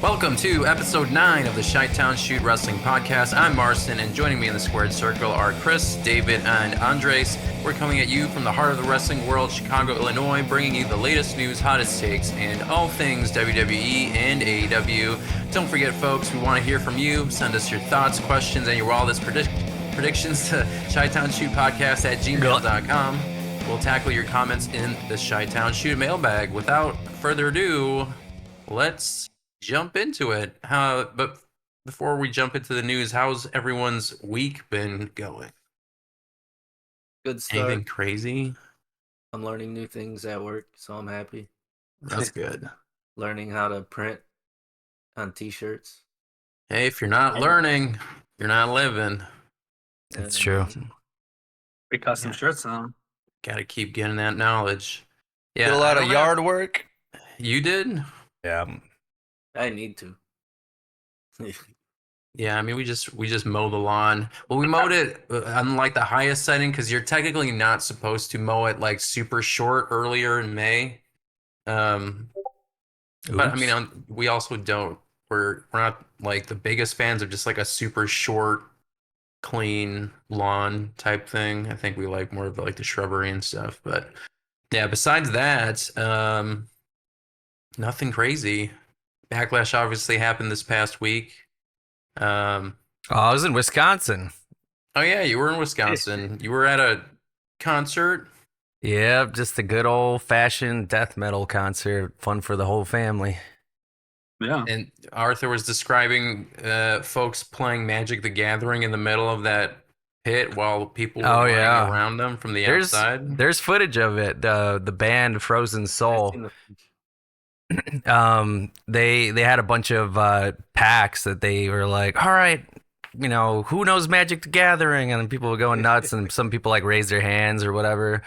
Welcome to episode 9 of the Chi-Town Shoot Wrestling Podcast. I'm Marcin, and joining me in the squared circle are Chris, David, and Andres. We're coming at you from the heart of the wrestling world, Chicago, Illinois, bringing you the latest news, hottest takes, and all things WWE and AEW. Don't forget, folks, we want to hear from you. Send us your thoughts, questions, and your wildest predictions to chitownshootpodcast at gmail.com. We'll tackle your comments in the Chi-Town Shoot mailbag. Without further ado, let's jump into it. But before we jump into the news, how's everyone's week been going? Good start. Anything crazy? I'm learning new things at work, so I'm happy. That's good. Learning how to print on t-shirts. Hey, if you're not learning, you're not living. That's true. We custom shirts on. Gotta keep getting that knowledge. Yeah, Did a lot of yard work. You did? Yeah. I need to. Yeah, I mean, we just mow the lawn. Well, we mowed it on like the highest setting because you're technically not supposed to mow it like super short earlier in May. But I mean, we also don't. We're not like the biggest fans of just like a super short, clean lawn type thing. I think we like more of like the shrubbery and stuff. But yeah, besides that, nothing crazy. Backlash obviously happened this past week. I was in Wisconsin. Oh yeah, you were in Wisconsin. You were at a concert. Yeah, just a good old-fashioned death metal concert. Fun for the whole family. Yeah. And Arthur was describing folks playing Magic the Gathering in the middle of that pit while people were running around them from the outside. There's footage of it. The band Frozen Soul. They had a bunch of packs that they were like, all right, you know, who knows Magic the Gathering? And people were going nuts, and some people like raised their hands or whatever. And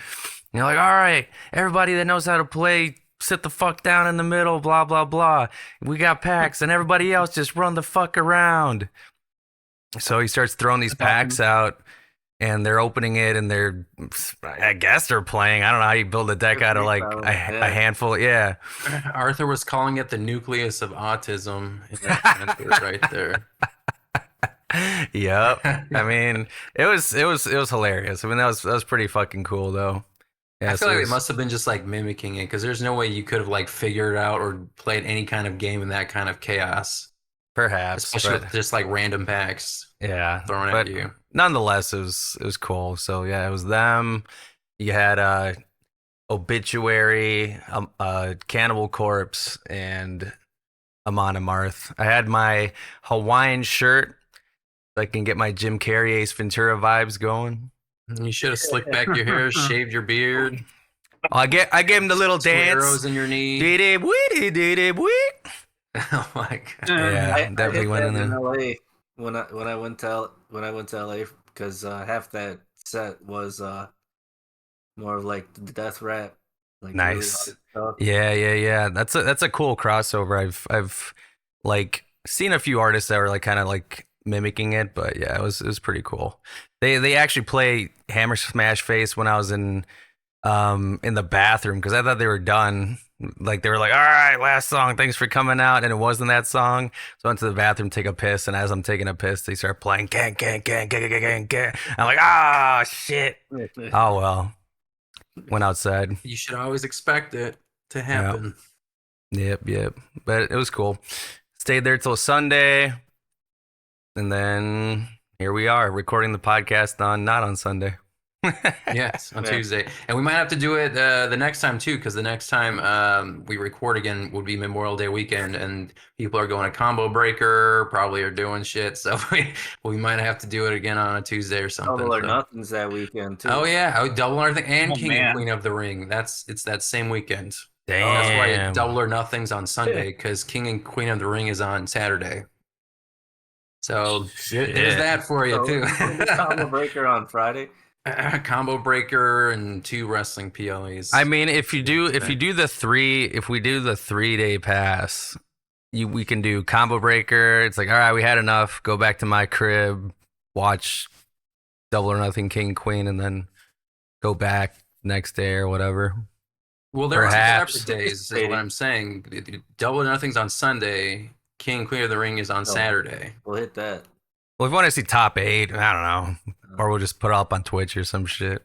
you're like, all right, everybody that knows how to play, sit the fuck down in the middle, blah, blah, blah. We got packs, and everybody else just run the fuck around. So he starts throwing these packs out, and they're opening it, and I guess they're playing. I don't know how you build a deck out of like a handful. Yeah. Arthur was calling it the nucleus of autism in that concert right there. Yep. I mean, it was hilarious. I mean, that was pretty fucking cool though. Yeah, I feel like it must have been just like mimicking it because there's no way you could have like figured it out or played any kind of game in that kind of chaos. Perhaps, especially with just like random packs. Yeah, thrown at you. Nonetheless, it was cool. So yeah, it was them. You had Obituary, Cannibal Corpse, and Amon Amarth. I had my Hawaiian shirt so I can get my Jim Carrey Ace Ventura vibes going. You should have slicked back your hair, shaved your beard. I gave him the little dance. Arrows in your knee. Oh my god! Yeah, I definitely went in there. In LA when I went to LA because half that set was more of like the death rap. Like nice. Really Yeah. That's a cool crossover. I've like seen a few artists that were like kind of like mimicking it, but yeah, it was pretty cool. They actually play Hammer Smash Face when I was in the bathroom because I thought they were done. Like they were like, all right, last song, thanks for coming out, and it wasn't that song. So I went to the bathroom, take a piss, and as I'm taking a piss, they start playing gang. I'm like, ah, shit. Oh well. Went outside. You should always expect it to happen. Yep. But it was cool. Stayed there till Sunday, and then here we are recording the podcast not on Sunday. Yes, on Tuesday, and we might have to do it the next time too, because the next time we record again would be Memorial Day weekend, and people are going to Combo Breaker, probably are doing shit, so we might have to do it again on a Tuesday or something. Double or Nothing's that weekend too. Oh yeah, Double or Nothing and King and Queen of the Ring. It's that same weekend. Damn. That's why Double or Nothing's on Sunday, because King and Queen of the Ring is on Saturday. So there's that for you too. Combo Breaker on Friday. Combo Breaker and 2 wrestling PLEs. I mean, if we do the 3-day pass, we can do Combo Breaker. It's like, all right, we had enough. Go back to my crib, watch Double or Nothing, King Queen, and then go back next day or whatever. Well, there are separate days, is what I'm saying. Double or Nothing's on Sunday. King Queen of the Ring is on No. Saturday. We'll hit that. Well, if you want to see top 8, I don't know, or we'll just put it up on Twitch or some shit.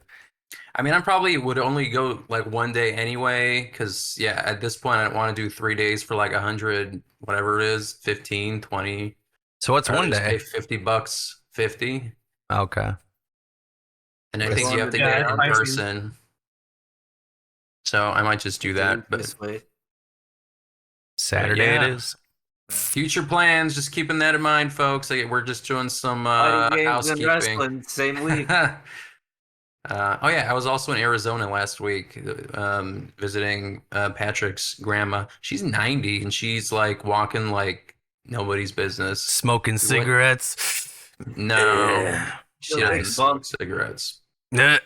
I mean, I probably would only go like one day anyway, because yeah, at this point, I don't want to do 3 days for like 100, whatever it is, 15, 20. So what's I'd one just pay day? $50, 50. Okay. And I We're think going you have to Yeah, get it's in pricey. person. So I might just do that. But This way. Saturday yeah. it is. Future plans, just keeping that in mind, folks. Like, we're just doing some Fighting games and housekeeping. wrestling, same week. Oh yeah, I was also in Arizona last week, visiting Patrick's grandma. She's 90 and she's like walking like nobody's business. Smoking cigarettes. No, Yeah. she Yo, doesn't big smoke bump. cigarettes. Eh.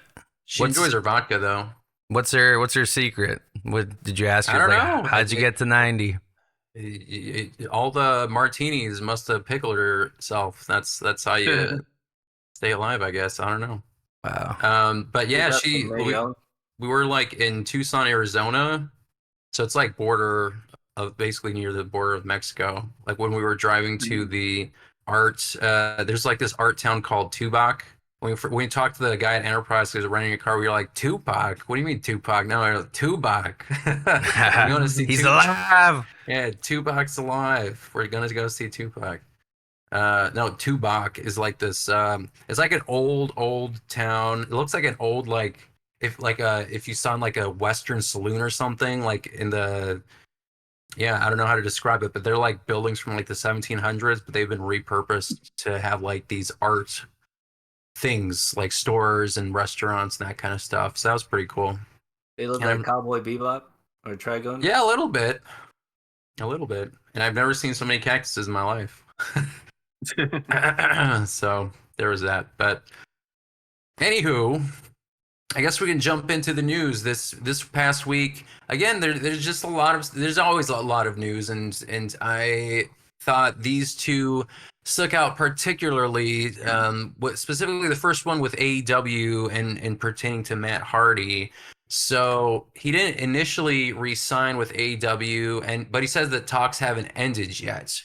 She What's- enjoys her vodka though. What's her secret? What did you ask her? I don't Like, know. how'd you get to 90? All the martinis must have pickled herself. That's how you stay alive, I guess. I don't know. Wow. But yeah, That's from Mae Young. we were like in Tucson, Arizona. So it's like border of basically near the border of Mexico. Like when we were driving to the art, there's like this art town called Tubac. When we talked to the guy at Enterprise who was renting a car, we were like, Tupac? What do you mean Tupac? No, we're like, Tubac. We're going to see He's Tupac. alive. Yeah, Tupac's alive. We're gonna go see Tupac. No, Tubac is like this. It's like an old town. It looks like an old if you saw like a Western saloon or something like in the. Yeah, I don't know how to describe it, but they're like buildings from like the 1700s, but they've been repurposed to have like these art things like stores and restaurants and that kind of stuff. So that was pretty cool. They look And like Cowboy Bebop or Trigun. Yeah, a little bit. A little bit. And I've never seen so many cactuses in my life. So there was that. But anywho, I guess we can jump into the news this past week. Again, there's just there's always a lot of news, and I thought these two stuck out particularly. Specifically the first one with AEW and pertaining to Matt Hardy. So he didn't initially re-sign with AEW, but he says that talks haven't ended yet.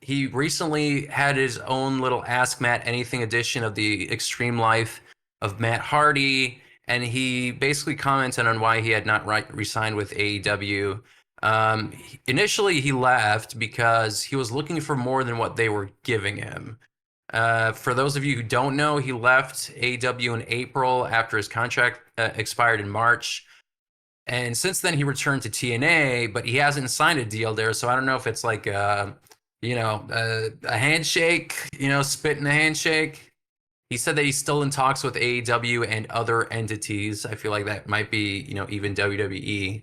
He recently had his own little Ask Matt Anything edition of the Extreme Life of Matt Hardy, and he basically commented on why he had not re-signed with AEW. Initially, he left because he was looking for more than what they were giving him. For those of you who don't know, he left AEW in April after his contract expired in March. And since then, he returned to TNA, but he hasn't signed a deal there. So I don't know if it's like, a handshake, spit in a handshake. He said that he's still in talks with AEW and other entities. I feel like that might be, even WWE.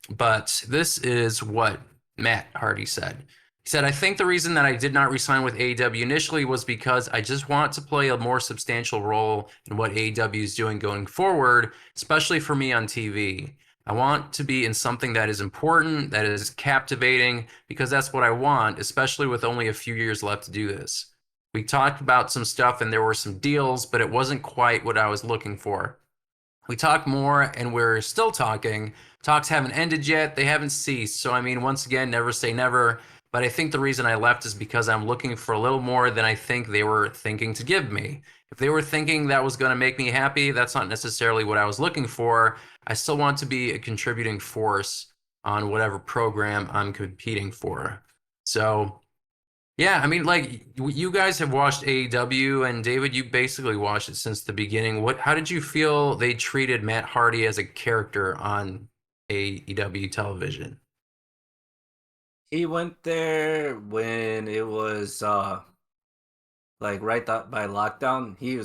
But this is what Matt Hardy said. He said, I think the reason that I did not resign with AEW initially was because I just want to play a more substantial role in what AEW is doing going forward, especially for me on TV. I want to be in something that is important, that is captivating, because that's what I want, especially with only a few years left to do this. We talked about some stuff and there were some deals, but it wasn't quite what I was looking for. We talked more and we're still talking. Talks haven't ended yet. They haven't ceased. So, once again, never say never. But I think the reason I left is because I'm looking for a little more than I think they were thinking to give me. If they were thinking that was going to make me happy, that's not necessarily what I was looking for. I still want to be a contributing force on whatever program I'm competing for. So, yeah, you guys have watched AEW, and David, you basically watched it since the beginning. How did you feel they treated Matt Hardy as a character on AEW television? He went there when it was like right by lockdown. He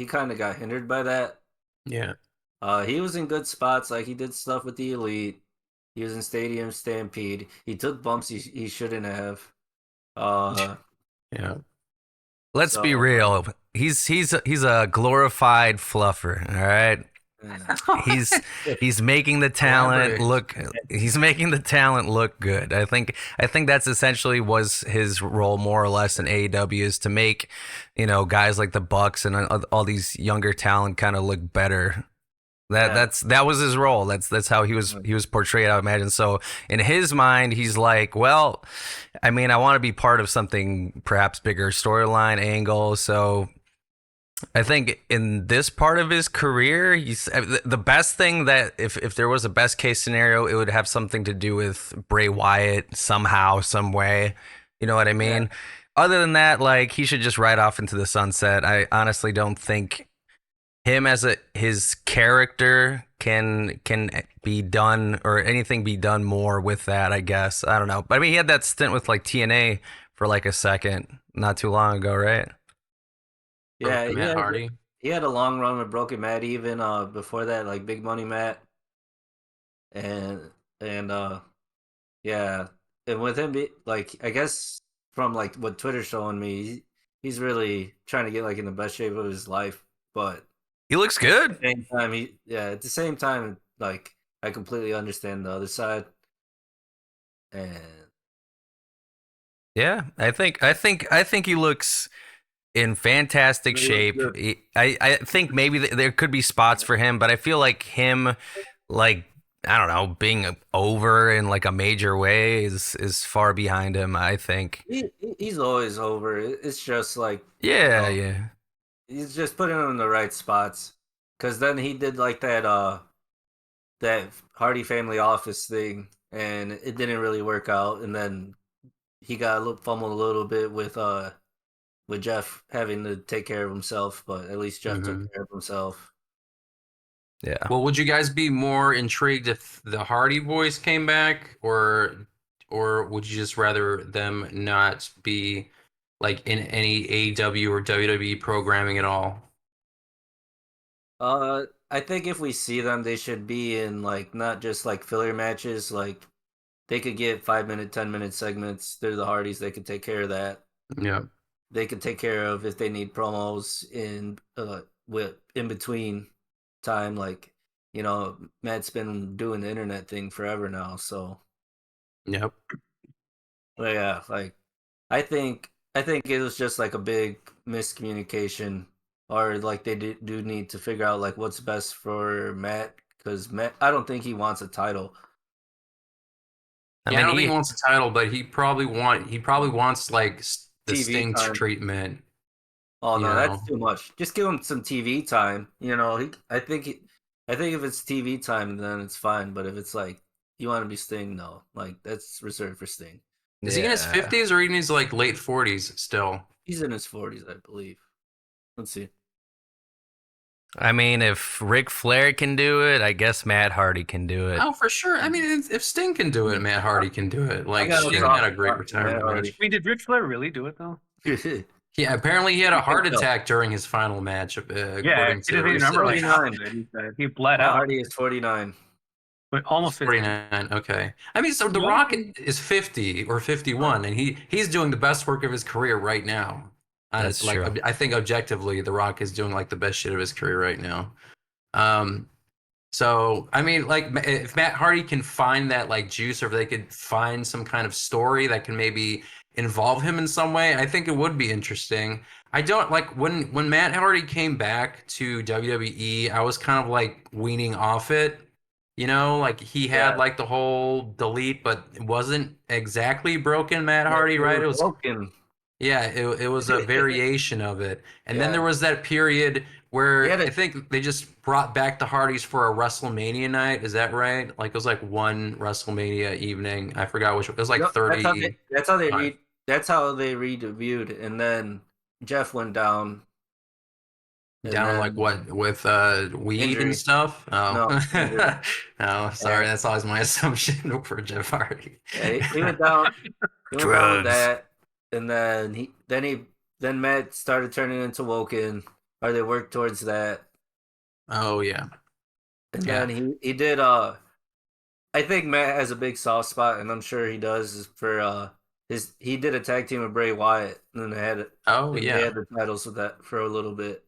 kind of got hindered by that. Yeah. He was in good spots. Like he did stuff with the Elite. He was in Stadium Stampede. He took bumps he shouldn't have. Yeah. Let's be real. He's a glorified fluffer, all right? He's making the talent look good. I think that's essentially was his role more or less in AEW, is to make, guys like the Bucks and all these younger talent kind of look better Yeah. That was his role. That's how he was portrayed, I imagine. So in his mind, he's like, well, I mean, I want to be part of something perhaps bigger storyline angle. So I think in this part of his career, he's the best thing that if there was a best case scenario, it would have something to do with Bray Wyatt somehow, some way. You know what I mean? Yeah. Other than that, like he should just ride off into the sunset. I honestly don't think him as his character can be done or anything be done more with that. I guess I don't know, but I mean he had that stint with like TNA for like a second not too long ago, right? Yeah, Matt Hardy. he had a long run with Broken Matt, even before that, like Big Money Matt, and and yeah, and with him, like I guess from like what Twitter's showing me, he's really trying to get like in the best shape of his life, but He looks good. same time, at the same time, like I completely understand the other side, and Yeah, I think he looks in fantastic he looks shape. good. I think maybe there could be spots for him, but I feel like him, like I don't know, being over in like a major way is far behind him. I think. He's always over. It's just like Yeah, yeah. he's just putting him in the right spots. Cause then he did like that Hardy Family Office thing, and it didn't really work out. And then he got fumbled a little bit with Jeff having to take care of himself, but at least Jeff took care of himself. Yeah. Well, would you guys be more intrigued if the Hardy Boys came back, or would you just rather them not be like in any AEW or WWE programming at all? I think if we see them, they should be in like not just like filler matches. Like they could get 5 minute, 10 minute segments. They're the Hardys. They could take care of that. Yeah. They could take care of if they need promos with in between time. Like Matt's been doing the internet thing forever now. So Yep. yeah, like I think it was just like a big miscommunication, or like they do need to figure out like what's best for Matt, because Matt, I don't think he wants a title. I Yeah, I mean, don't think he wants a title, but he probably wants like the TV Sting time. treatment. Oh You no, that's know. too much. Just give him some TV time. I think if it's TV time, then it's fine. But if it's like you want to be Sting, no, like that's reserved for Sting. Is he in his yeah. 50s or in his like late 40s still? He's in his 40s, I believe. Let's see. I mean, if Ric Flair can do it, I guess Matt Hardy can do it. Oh, for sure. I mean, if Sting can do it, Matt Hardy can do it. Like got a Sting soft had a great spot for Matt retirement Hardy. match. I mean, did Rich Flair really do it though? Yeah, apparently he had a heart think so. attack during his final match, Yeah, according he to doesn't even remember like half 49. of it. He said. He bled Matt out, Hardy is 49. but almost 50. 49. Okay. I mean, so The Yeah. Rock is 50 or 51, and he's doing the best work of his career right now. That's Like true. I think objectively, The Rock is doing like the best shit of his career right now. So I mean, like if Matt Hardy can find that like juice, or if they could find some kind of story that can maybe involve him in some way, I think it would be interesting. I don't like when Matt Hardy came back to WWE, I was kind of like weaning off it. Like he had Yeah. like the whole delete, but it wasn't exactly broken Matt Hardy, right? It was broken. yeah, it was a variation of it. And then Yeah. there was that period where He had a- I think they just brought back the Hardys for a WrestleMania night. Is that right? Like it was like one WrestleMania evening. I forgot which. It was like Yep, 30. That's how they redebuted, and then Jeff went down. And Down then, like what with weed Injury. and stuff. Oh, No, injury. no, sorry. Yeah. That's always my assumption for Jeff Hardy. Yeah, he went down. He went down with Drugs. that, and then Matt started turning into Woken, or they worked towards that, Oh yeah, and Yeah. then he did. I think Matt has a big soft spot, and I'm sure he does is for he did a tag team with Bray Wyatt, and then oh they yeah. had the titles with that for a little bit.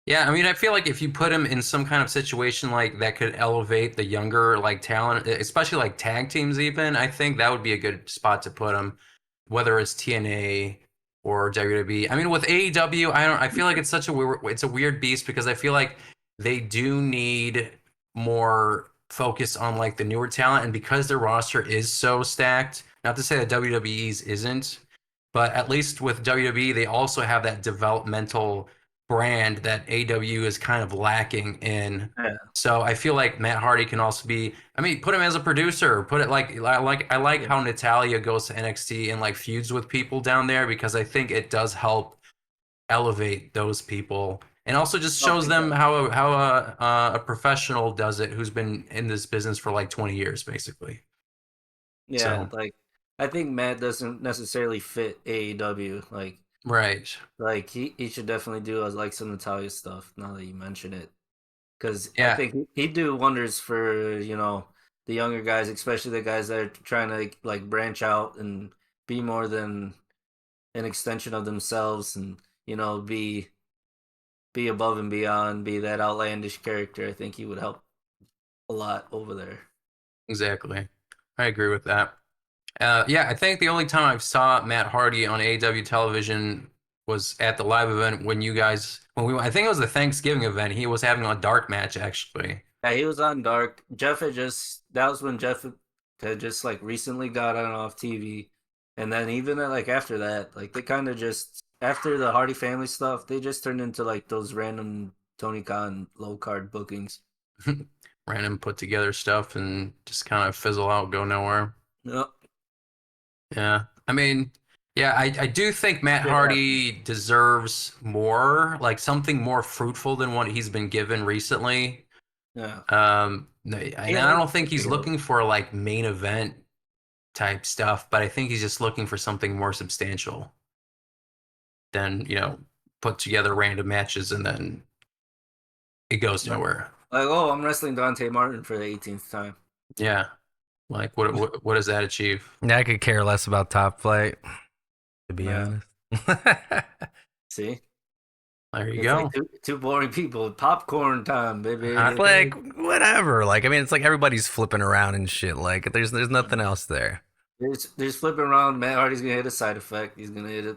Yeah, I mean, I feel like if you put him in some kind of situation like that could elevate the younger like talent, especially like tag teams even, I think that would be a good spot to put him, whether it's TNA or WWE. I mean, with AEW, I feel like it's such a weird beast because I feel like they do need more focus on like the newer talent, and because their roster is so stacked, not to say that WWE's isn't, but at least with WWE, they also have that developmental brand that AEW is kind of lacking in. Yeah. So I feel like Matt Hardy can also be. I mean, put him as a producer. Put it like I like how Natalia goes to NXT and like feuds with people down there, because I think it does help elevate those people, and also just shows them how a professional does it who's been in this business for like 20 years basically. Yeah, So, like I think Matt doesn't necessarily fit AEW. right. Like he should definitely do like some Natalia stuff. Now that you mention it, because I Yeah, think he'd do wonders for the younger guys, especially the guys that are trying to like branch out and be more than an extension of themselves, and be above and beyond, be that outlandish character. I think he would help a lot over there. exactly. I agree with that. Yeah, I think the only time I saw Matt Hardy on AEW television was at the live event when you guys, I think it was the Thanksgiving event. He was having a dark match actually. Yeah, he was on Dark. That was when Jeff had just like recently got on off TV. And then even like after that, like they kind of just, after the Hardy family stuff, they just turned into like those random Tony Khan low card bookings. Random put together stuff and just kind of fizzle out, go nowhere. Yep. Yeah. I mean, yeah, I do think Matt Yeah. Hardy deserves more, like something more fruitful than what he's been given recently. Yeah. And I don't think he's looking for like main event type stuff, but I think he's just looking for something more substantial than, put together random matches and then it goes nowhere. Like, oh, I'm wrestling Dante Martin for the 18th time. Yeah. Like what does that achieve? Yeah, I could care less about Top Flight, to be Yeah. honest. See? There you It's go. like two boring people. Popcorn time, baby. Like whatever. Like I mean, it's like everybody's flipping around and shit. Like there's nothing else there. There's flipping around. Matt Hardy's gonna hit a side effect. He's gonna hit a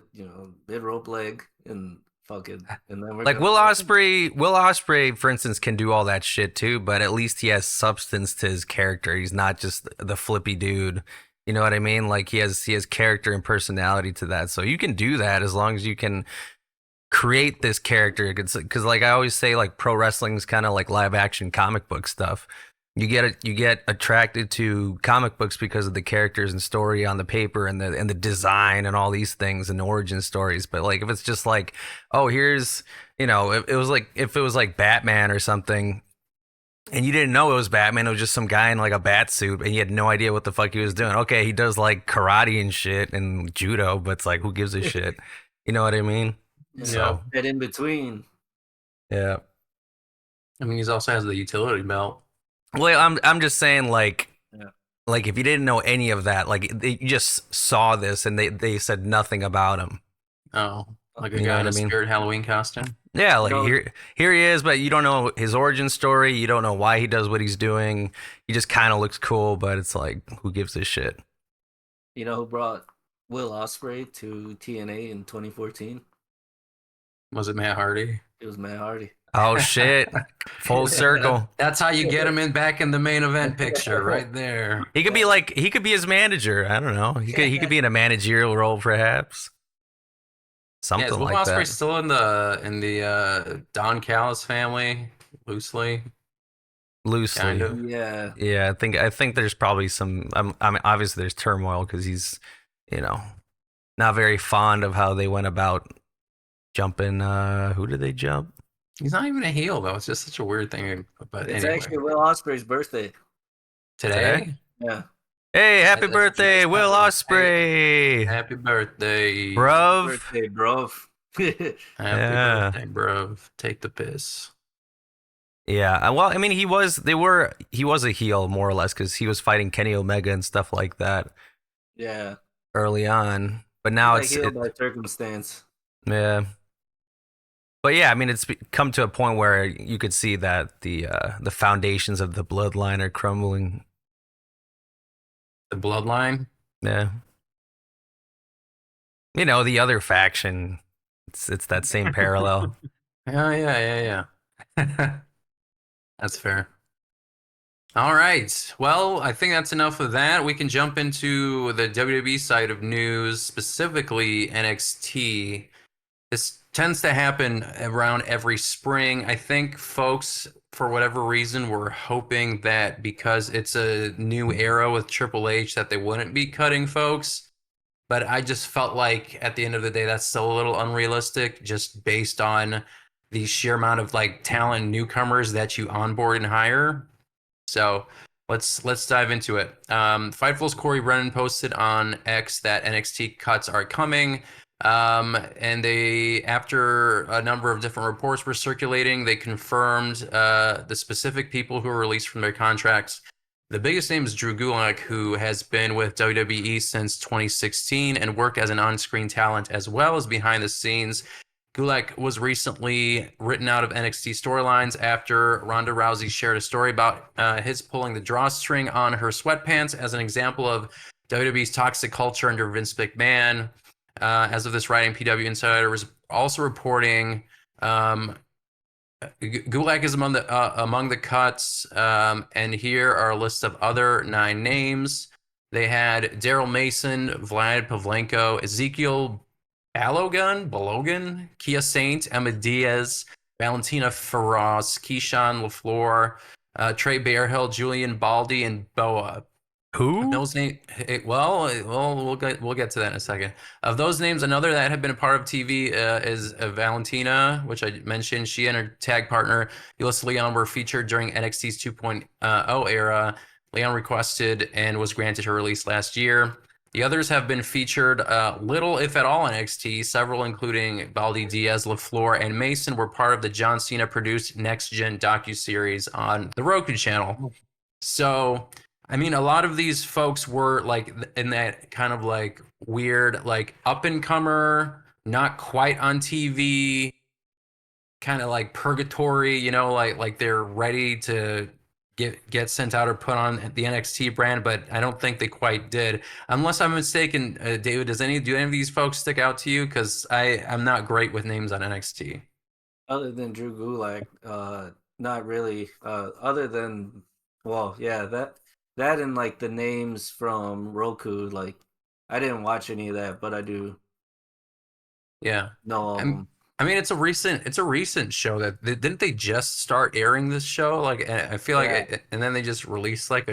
mid rope leg and fucking, and then we're Like gonna Will Ospreay, for instance, can do all that shit too, but at least he has substance to his character. He's not just the flippy dude. You know what I mean? Like he has character and personality to that. So you can do that as long as you can create this character. Because like I always say, like pro wrestling is kind of like live action comic book stuff. You get attracted to comic books because of the characters and story on the paper and the design and all these things and origin stories. But like if it's just like, oh, here's if it was like Batman or something, and you didn't know it was Batman, it was just some guy in like a bat suit, and you had no idea what the fuck he was doing. Okay, he does like karate and shit and judo, but it's like who gives a shit? You know what I mean? So and in between. yeah. I mean, he also has the utility belt. Well, I'm just saying, like, Yeah. like if you didn't know any of that, like you just saw this and they said nothing about him. Oh, like a You know guy in what a I mean? spirit Halloween costume. Yeah, like No. here he is, but you don't know his origin story. You don't know why he does what he's doing. He just kind of looks cool, but it's like, who gives a shit? You know who brought Will Ospreay to TNA in 2014? Was it Matt Hardy? It was Matt Hardy. Oh shit! Full circle. That's how you get him back in the main event picture, right there. He could be his manager. I don't know. He could be in a managerial role, perhaps. Something Yeah, is Will like Ospreay that. still in the Don Callis family, loosely? Loosely. Kind of. Yeah. Yeah, I think there's probably some. I mean, obviously there's turmoil because he's, not very fond of how they went about jumping. Who did they jump? He's not even a heel though. It's just such a weird thing. But It's anyway, actually Will Ospreay's birthday. today. Yeah. Hey, happy That's birthday, just Will happened. Ospreay, Happy birthday, bruv. Birthday, bro. Happy Yeah. birthday, bro. Take the piss. Yeah, well, I mean, he was a heel more or less because he was fighting Kenny Omega and stuff like that Yeah. early on, but now Like it's healed by circumstance. yeah. But yeah, I mean, it's come to a point where you could see that the foundations of the bloodline are crumbling. The bloodline. Yeah, the other faction. It's that same parallel. Yeah. That's fair. All right. Well, I think that's enough of that. We can jump into the WWE side of news, specifically NXT. This tends to happen around every spring. I think folks, for whatever reason, were hoping that because it's a new era with Triple H that they wouldn't be cutting folks. But I just felt like at the end of the day, that's still a little unrealistic, just based on the sheer amount of like talent newcomers that you onboard and hire. So let's dive into it. Fightful's Corey Brennan posted on X that NXT cuts are coming. And they, after a number of different reports were circulating, they confirmed the specific people who were released from their contracts. The biggest name is Drew Gulak, who has been with WWE since 2016 and worked as an on-screen talent as well as behind the scenes. Gulak was recently written out of NXT storylines after Ronda Rousey shared a story about his pulling the drawstring on her sweatpants as an example of WWE's toxic culture under Vince McMahon. As of this writing, PW Insider was also reporting Gulak is among the cuts, and here are a list of other 9 names. They had Daryl Mason, Vlad Pavlenko, Ezekiel Balogan, Kia Saint, Emma Diaz, Valentina Feroz, Keyshawn LaFleur, Trey Bearhill, Julian Baldy, and Boa. Who? Those names, we'll get to that in a second. Of those names, another that had been a part of TV is Valentina, which I mentioned. She and her tag partner Ulyssa Leon were featured during NXT's 2.0 era. Leon requested and was granted her release last year. The others have been featured little, if at all, on NXT. Several, including Baldy, Diaz, LaFleur, and Mason, were part of the John Cena produced Next Gen docuseries on the Roku channel. So, I mean, a lot of these folks were like in that kind of like weird, like up and comer, not quite on TV, kind of like purgatory, you know, like they're ready to get sent out or put on the NXT brand, but I don't think they quite did. Unless I'm mistaken, David, do any of these folks stick out to you? Because I'm not great with names on NXT. Other than Drew Gulak, not really. Other than, well, yeah, that and like the names from Roku, like I didn't watch any of that, but I do know of them. I mean, it's a recent show that didn't they just start airing this show? Like, I feel like, and then they just released like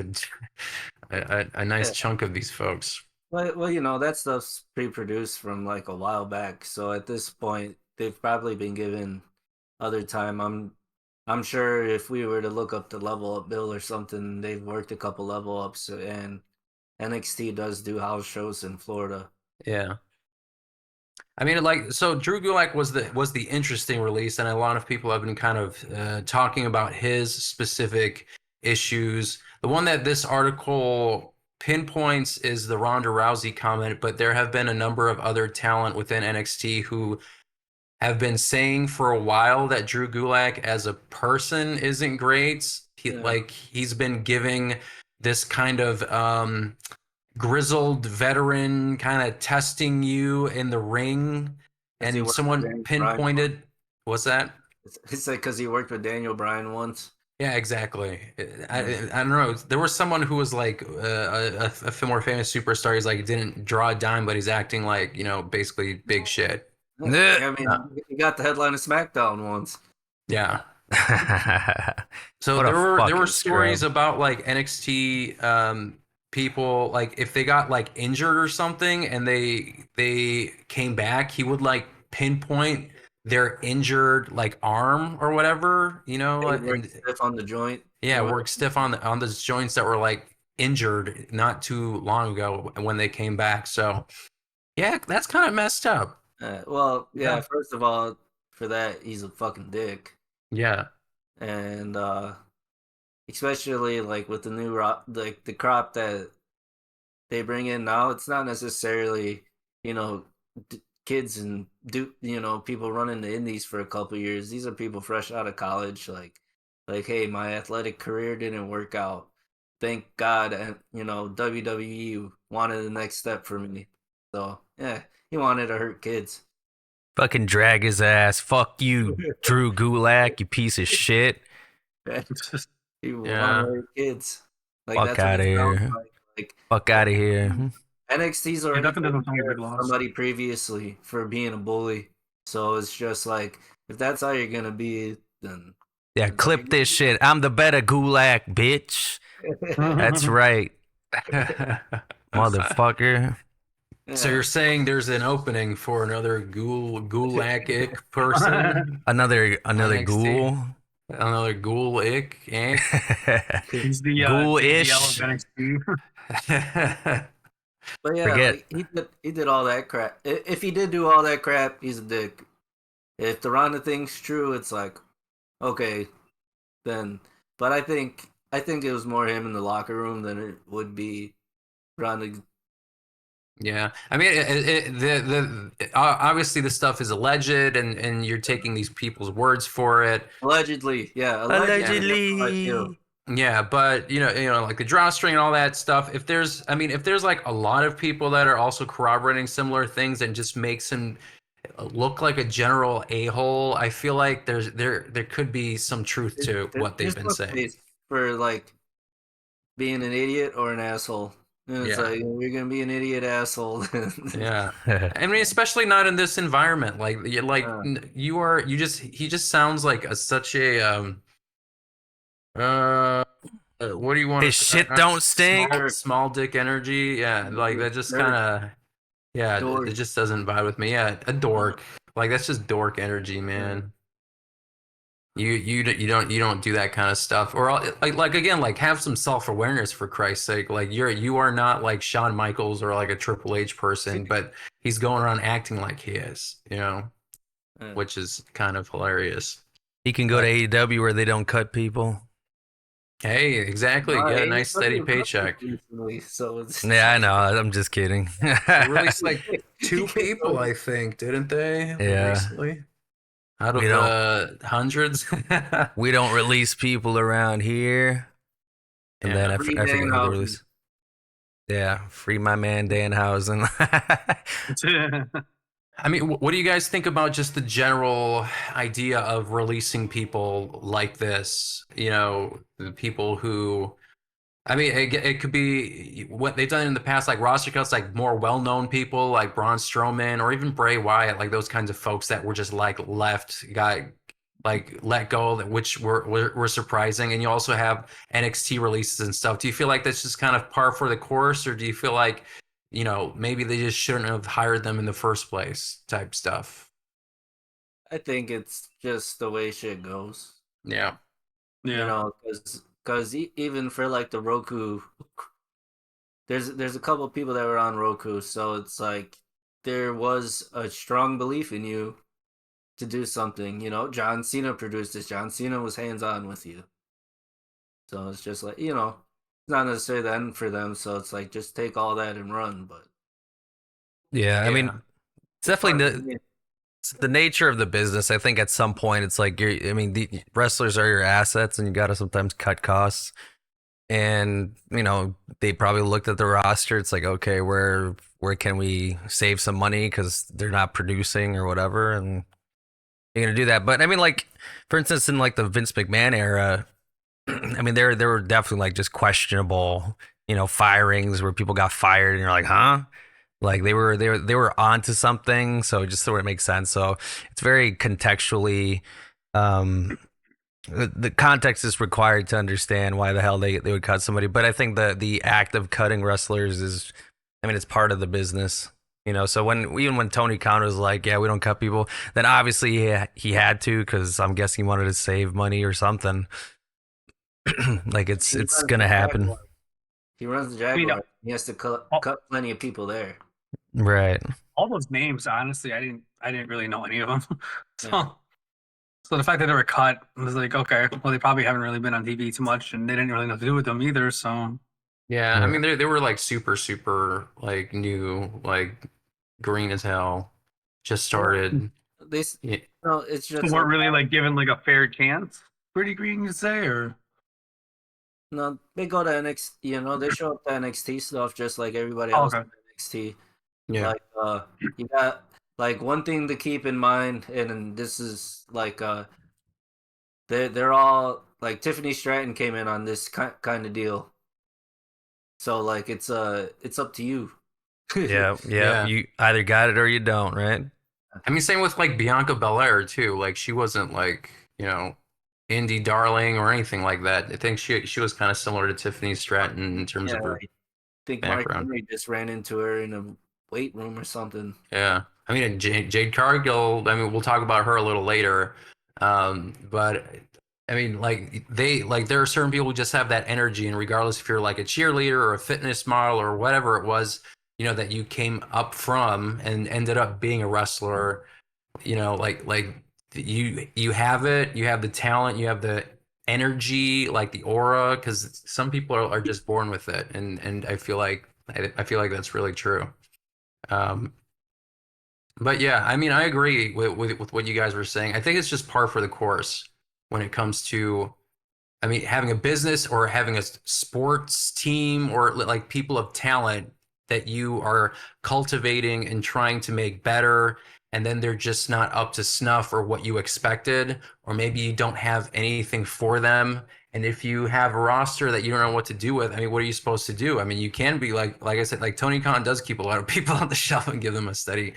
a nice chunk of these folks. Well, you know, that stuff's pre-produced from like a while back, so at this point they've probably been given other time. I'm sure if we were to look up the level up bill or something, they've worked a couple level ups, and NXT does do house shows in Florida. Yeah. I mean, like, so Drew Gulak was the interesting release, and a lot of people have been kind of talking about his specific issues. The one that this article pinpoints is the Ronda Rousey comment, but there have been a number of other talent within NXT who have been saying for a while that Drew Gulak as a person isn't great. He's been giving this kind of grizzled veteran kind of testing you in the ring, and someone pinpointed, what's that? It's like because he worked with Daniel Bryan once. Yeah, exactly. I don't know. There was someone who was like a more famous superstar. He's like didn't draw a dime, but he's acting like, you know, basically big shit. I mean, he got the headline of SmackDown once. Yeah. So there were stories about like NXT people, like if they got like injured or something and they came back, he would like pinpoint their injured like arm or whatever, you know, work stiff on the joint. Yeah, work stiff on those joints that were like injured not too long ago when they came back. So yeah, that's kind of messed up. Well, yeah, first of all, for that, he's a fucking dick. Yeah. And especially like with the new like the crop that they bring in now, it's not necessarily, you know, kids and you know, people running the indies for a couple years. These are people fresh out of college, like hey, my athletic career didn't work out. Thank God, and you know, WWE wanted the next step for me. So yeah, he wanted to hurt kids. Fucking drag his ass. Fuck you, Drew Gulak, you piece of shit. It's just He want Yeah. to hurt kids. Like Fuck that's what outta it sounds here. like. Fuck out of here. NXT's it already definitely taken doesn't sound like a care big of loss. somebody previously for being a bully. So it's just like if that's how you're gonna be, then Yeah, clip this shit. I'm the better Gulak, bitch. That's right, motherfucker. So Yeah. you're saying there's an opening for another ghoul-ick person? Another NXT? ghoul. Another ghoul-ick? He's the JBL of Ghoul-ish. NXT. But yeah, Forget. like he did all that crap. If he did do all that crap, he's a dick. If the Ronda thing's true, it's like okay, then. But I think it was more him in the locker room than it would be Ronda. Yeah, I mean, obviously the stuff is alleged, and you're taking these people's words for it. Allegedly, yeah, allegedly. That's how I feel. Allegedly. Yeah, but like the drawstring and all that stuff. If there's like a lot of people that are also corroborating similar things and just makes him look like a general a-hole, I feel like there could be some truth to what they've been no saying. space for like being an idiot or an asshole. And it's Yeah. like you're gonna be an idiot asshole. Yeah. I mean, especially not in this environment. Like, he just sounds like such a what do you want His shit don't stink. small dick energy. Yeah, like that just kind of, yeah, Dork. it just doesn't vibe with me. Yeah, a dork. Like that's just dork energy, man. You don't do that kind of stuff, or like again, like have some self-awareness for Christ's sake. Like you are not like Shawn Michaels or like a Triple H person, but he's going around acting like he is, which is kind of hilarious. He can go to AEW where they don't cut people. Hey, exactly. Get a nice steady paycheck. Recently, so it's Yeah, I know. I'm just kidding. They released like 2 people, I think, didn't they? Yeah. Recently, out of We the hundreds. we don't release people around here. And then I Free forget who they Danhausen. released. Yeah, free my man Danhausen. I mean, what do you guys think about just the general idea of releasing people like this? The people who, I mean, it could be what they've done in the past, like roster cuts, like more well-known people like Braun Strowman or even Bray Wyatt, like those kinds of folks that were just like let go, which were surprising. And you also have NXT releases and stuff. Do you feel like that's just kind of par for the course, or do you feel like maybe they just shouldn't have hired them in the first place type stuff? I think it's just the way shit goes. Yeah. Because even for like the Roku, there's a couple people that were on Roku, so it's like there was a strong belief in you to do something. John Cena produced this. John Cena was hands on with you, so it's just like it's not necessarily the end for them. So it's like just take all that and run. But Yeah, I mean, it's definitely it's the nature of the business. I think at some point it's like the wrestlers are your assets, and you got to sometimes cut costs. And they probably looked at the roster. It's like, okay, where can we save some money because they're not producing or whatever, and you're gonna do that. But I mean, like for instance, in like the Vince McMahon era, I mean, there were definitely like just questionable, firings where people got fired, and you're like, huh? Like they were onto something, so it just sort of makes sense. So it's very contextually, the context is required to understand why the hell they would cut somebody. But I think the act of cutting wrestlers is, I mean, it's part of the business. So even when Tony Khan was like, yeah, we don't cut people, then obviously he had to, because I'm guessing he wanted to save money or something. Like it's gonna happen. He runs the Jaguar. He has to cut plenty of people there. Right. All those names, honestly, I didn't really know any of them. So the fact that they were cut was like, okay, well, they probably haven't really been on TV too much, and they didn't really know what to do with them either. So yeah, I mean, they were like super like new, like green as hell, just started. It's just they weren't really like given like a fair chance. Pretty green, you say, or no? They go to NXT. They show up to NXT stuff just like everybody else okay. in NXT. Yeah. Like you got like one thing to keep in mind, and this is like they're all like Tiffany Stratton came in on this kind of deal. So like it's up to you. Yeah. Yeah. You either got it or you don't, right? I mean, same with like Bianca Belair too. Like she wasn't like, indie darling or anything like that. I think she was kind of similar to Tiffany Stratton in terms of her I think Mark background. Henry just ran into her in a weight room or something. Yeah. I mean, and Jade Cargill, I mean, we'll talk about her a little later. But I mean, there are certain people who just have that energy, and regardless if you're like a cheerleader or a fitness model or whatever it was, that you came up from and ended up being a wrestler, like you have it, you have the talent, you have the energy, like the aura, because some people are just born with it, and I feel like that's really true. Um, but yeah, I mean, I agree with what you guys were saying. I think it's just par for the course when it comes to, I mean, having a business or having a sports team or like people of talent that you are cultivating and trying to make better, and then they're just not up to snuff or what you expected, or maybe you don't have anything for them. And if you have a roster that you don't know what to do with, I mean, what are you supposed to do? I mean, you can be like I said, like Tony Khan does keep a lot of people on the shelf and give them a steady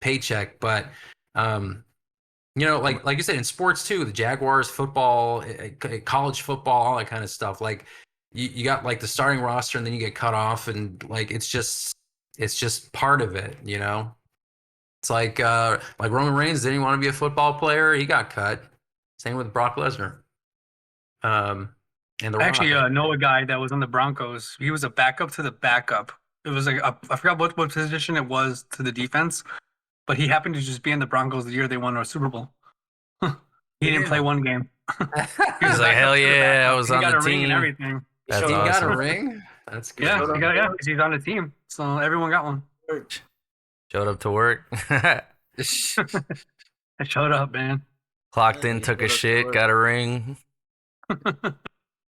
paycheck, but um, like you said, in sports too, the Jaguars, football, college football, all that kind of stuff. Like you got like the starting roster, and then you get cut off, and like it's just part of it. It's like Roman Reigns didn't want to be a football player, he got cut. Same with Brock Lesnar. And the I actually Rock. know a guy that was on the Broncos. He was a backup to the backup. It was like I forgot what position it was to the defense, but he happened to just be in the Broncos the year they won our Super Bowl. He didn't play one game. He was He's a like, backup hell to the yeah, I backup. was He on got the a ring and team. everything. That's He got a awesome. ring. That's good. Yeah, he's on the team, so everyone got one. Showed up to work. I showed up, man. Clocked Yeah, in, you took a showed up to shit, work. got a ring.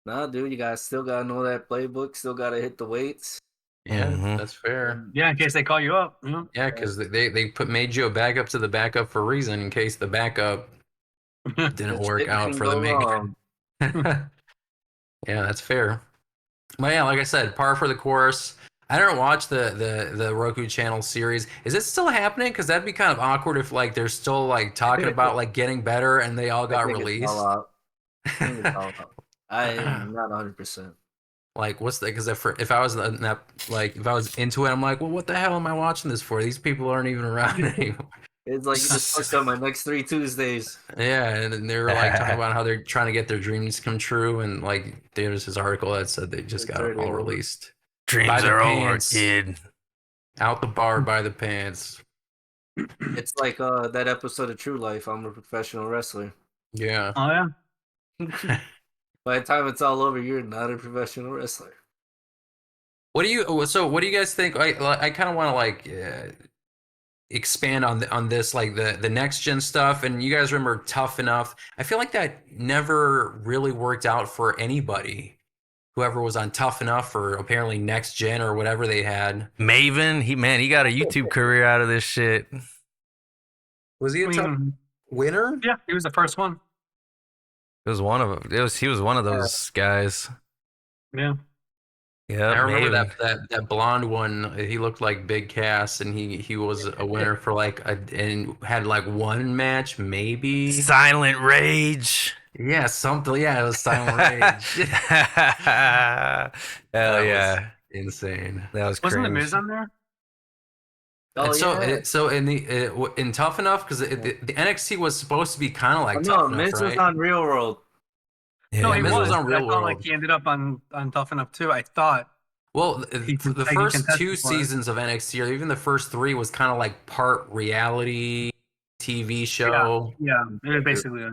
Nah, dude, you guys still gotta know that playbook. Still gotta hit the weights. Yeah, Mhm. that's fair. Yeah, in case they call you up. Yeah, because they made you a backup to the backup for a reason, in case the backup didn't work Shit out can for the go main. wrong. Yeah, that's fair. But yeah, like I said, par for the course. I don't watch the Roku channel series. Is it still happening? Because that'd be kind of awkward if like they're still like talking about like getting better and they all I got think it's all released. out. I think it's all out. I am not 100%. Like, what's that? Because if I was in that, like, if I was into it, I'm like, well, what the hell am I watching this for? These people aren't even around anymore. It's like you just pushed on my next 3 Tuesdays. Yeah, and then they were like talking about how they're trying to get their dreams come true, and like there was this article that said they just got it already all over. released. By Dreams the are over, pants. kid. Out the bar by the pants. It's like that episode of True Life. I'm a professional wrestler. Yeah. Oh yeah. By the time it's all over, you're not a professional wrestler. What do you guys think? I kind of want to like expand on this, like the next gen stuff. And you guys remember Tough Enough? I feel like that never really worked out for anybody. Whoever was on Tough Enough or apparently Next Gen or whatever they had. Maven, he got a YouTube career out of this shit. Was he a Tough winner? Yeah, he was the first one. He was one of those guys. Yeah. Yeah, I remember Maven. that blonde one. He looked like Big Cass, and he was a winner for like and had like one match, maybe. Silent Rage. Yeah, something. Yeah, it was Silent Rage. Hell That yeah. was insane. That was Wasn't the cringe. Miz on there? Oh, And so, yeah. so in Tough Enough, because the NXT was supposed to be kind of like no, Tough Enough, Miz right? was on Real World. Yeah, No, he Miz was on but Real I thought like World. he ended up on Tough Enough too. I thought. Well, He the contested first for two it. seasons of NXT, or even the first three, was kind of like part reality TV show. Yeah, it was basically.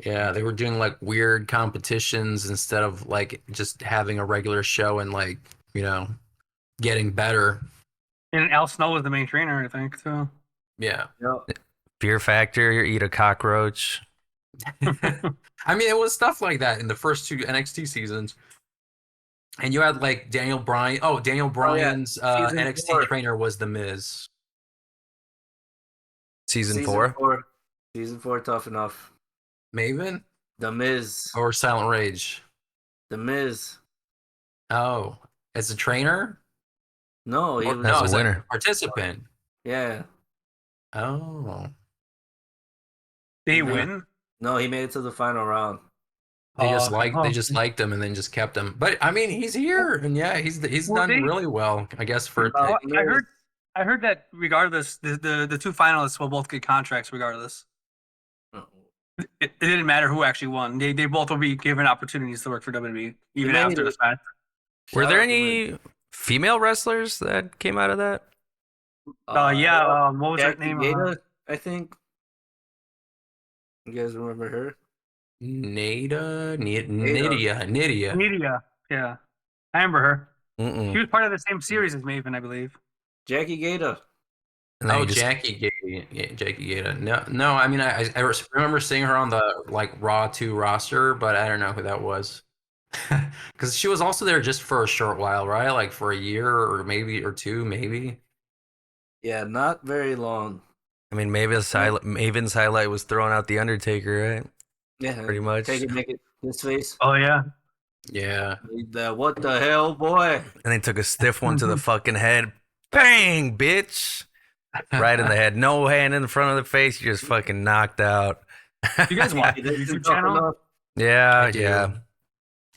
Yeah, they were doing like weird competitions instead of like just having a regular show and like, getting better. And Al Snow was the main trainer, I think, too. Yeah. Yep. Fear Factor, eat a cockroach. I mean, it was stuff like that in the first two NXT seasons. And you had like Daniel Bryan. Oh, Daniel Bryan's Season NXT 4. trainer was The Miz. Season 4. Season 4, Tough Enough. Maven? The Miz. or Silent Rage? The Miz. Oh, as a trainer? No, he Or, was. no, As a as winner. a participant. Yeah. Oh, Did he No. win? No, he made it to the final round. they Oh, just okay. liked they just liked him and then just kept him. But I mean, he's here, and yeah, he's Well, done really well, I guess. For Oh, I heard that regardless, the two finalists will both get contracts regardless. It didn't matter who actually won. They both will be given opportunities to work for WWE even made after the it. fact. Were Shout there out to Miz. any female wrestlers that came out of that? Yeah. What was her Jackie name? Gata, I think. You guys remember her? Nydia. Media. Yeah, I remember her. She Mm-mm. was part of the same series as Maven, I believe. Jackie Gata. And then Oh, you just- Jackie Gata. Yeah, Jackie Gata. No. I mean, I remember seeing her on the like Raw 2 roster, but I don't know who that was. Because she was also there just for a short while, right? Like for a year or maybe or two, maybe. Yeah, not very long. I mean, Maven's highlight was throwing out the Undertaker, right? Yeah, Pretty much. Take it, make it his face. Oh yeah. Yeah. What the hell, boy? And they took a stiff one to the fucking head. Bang, bitch! Right in the head. No hand in front of the face. You just fucking knocked out. You guys watch the This is YouTube tough channel? enough. Yeah, I do. yeah.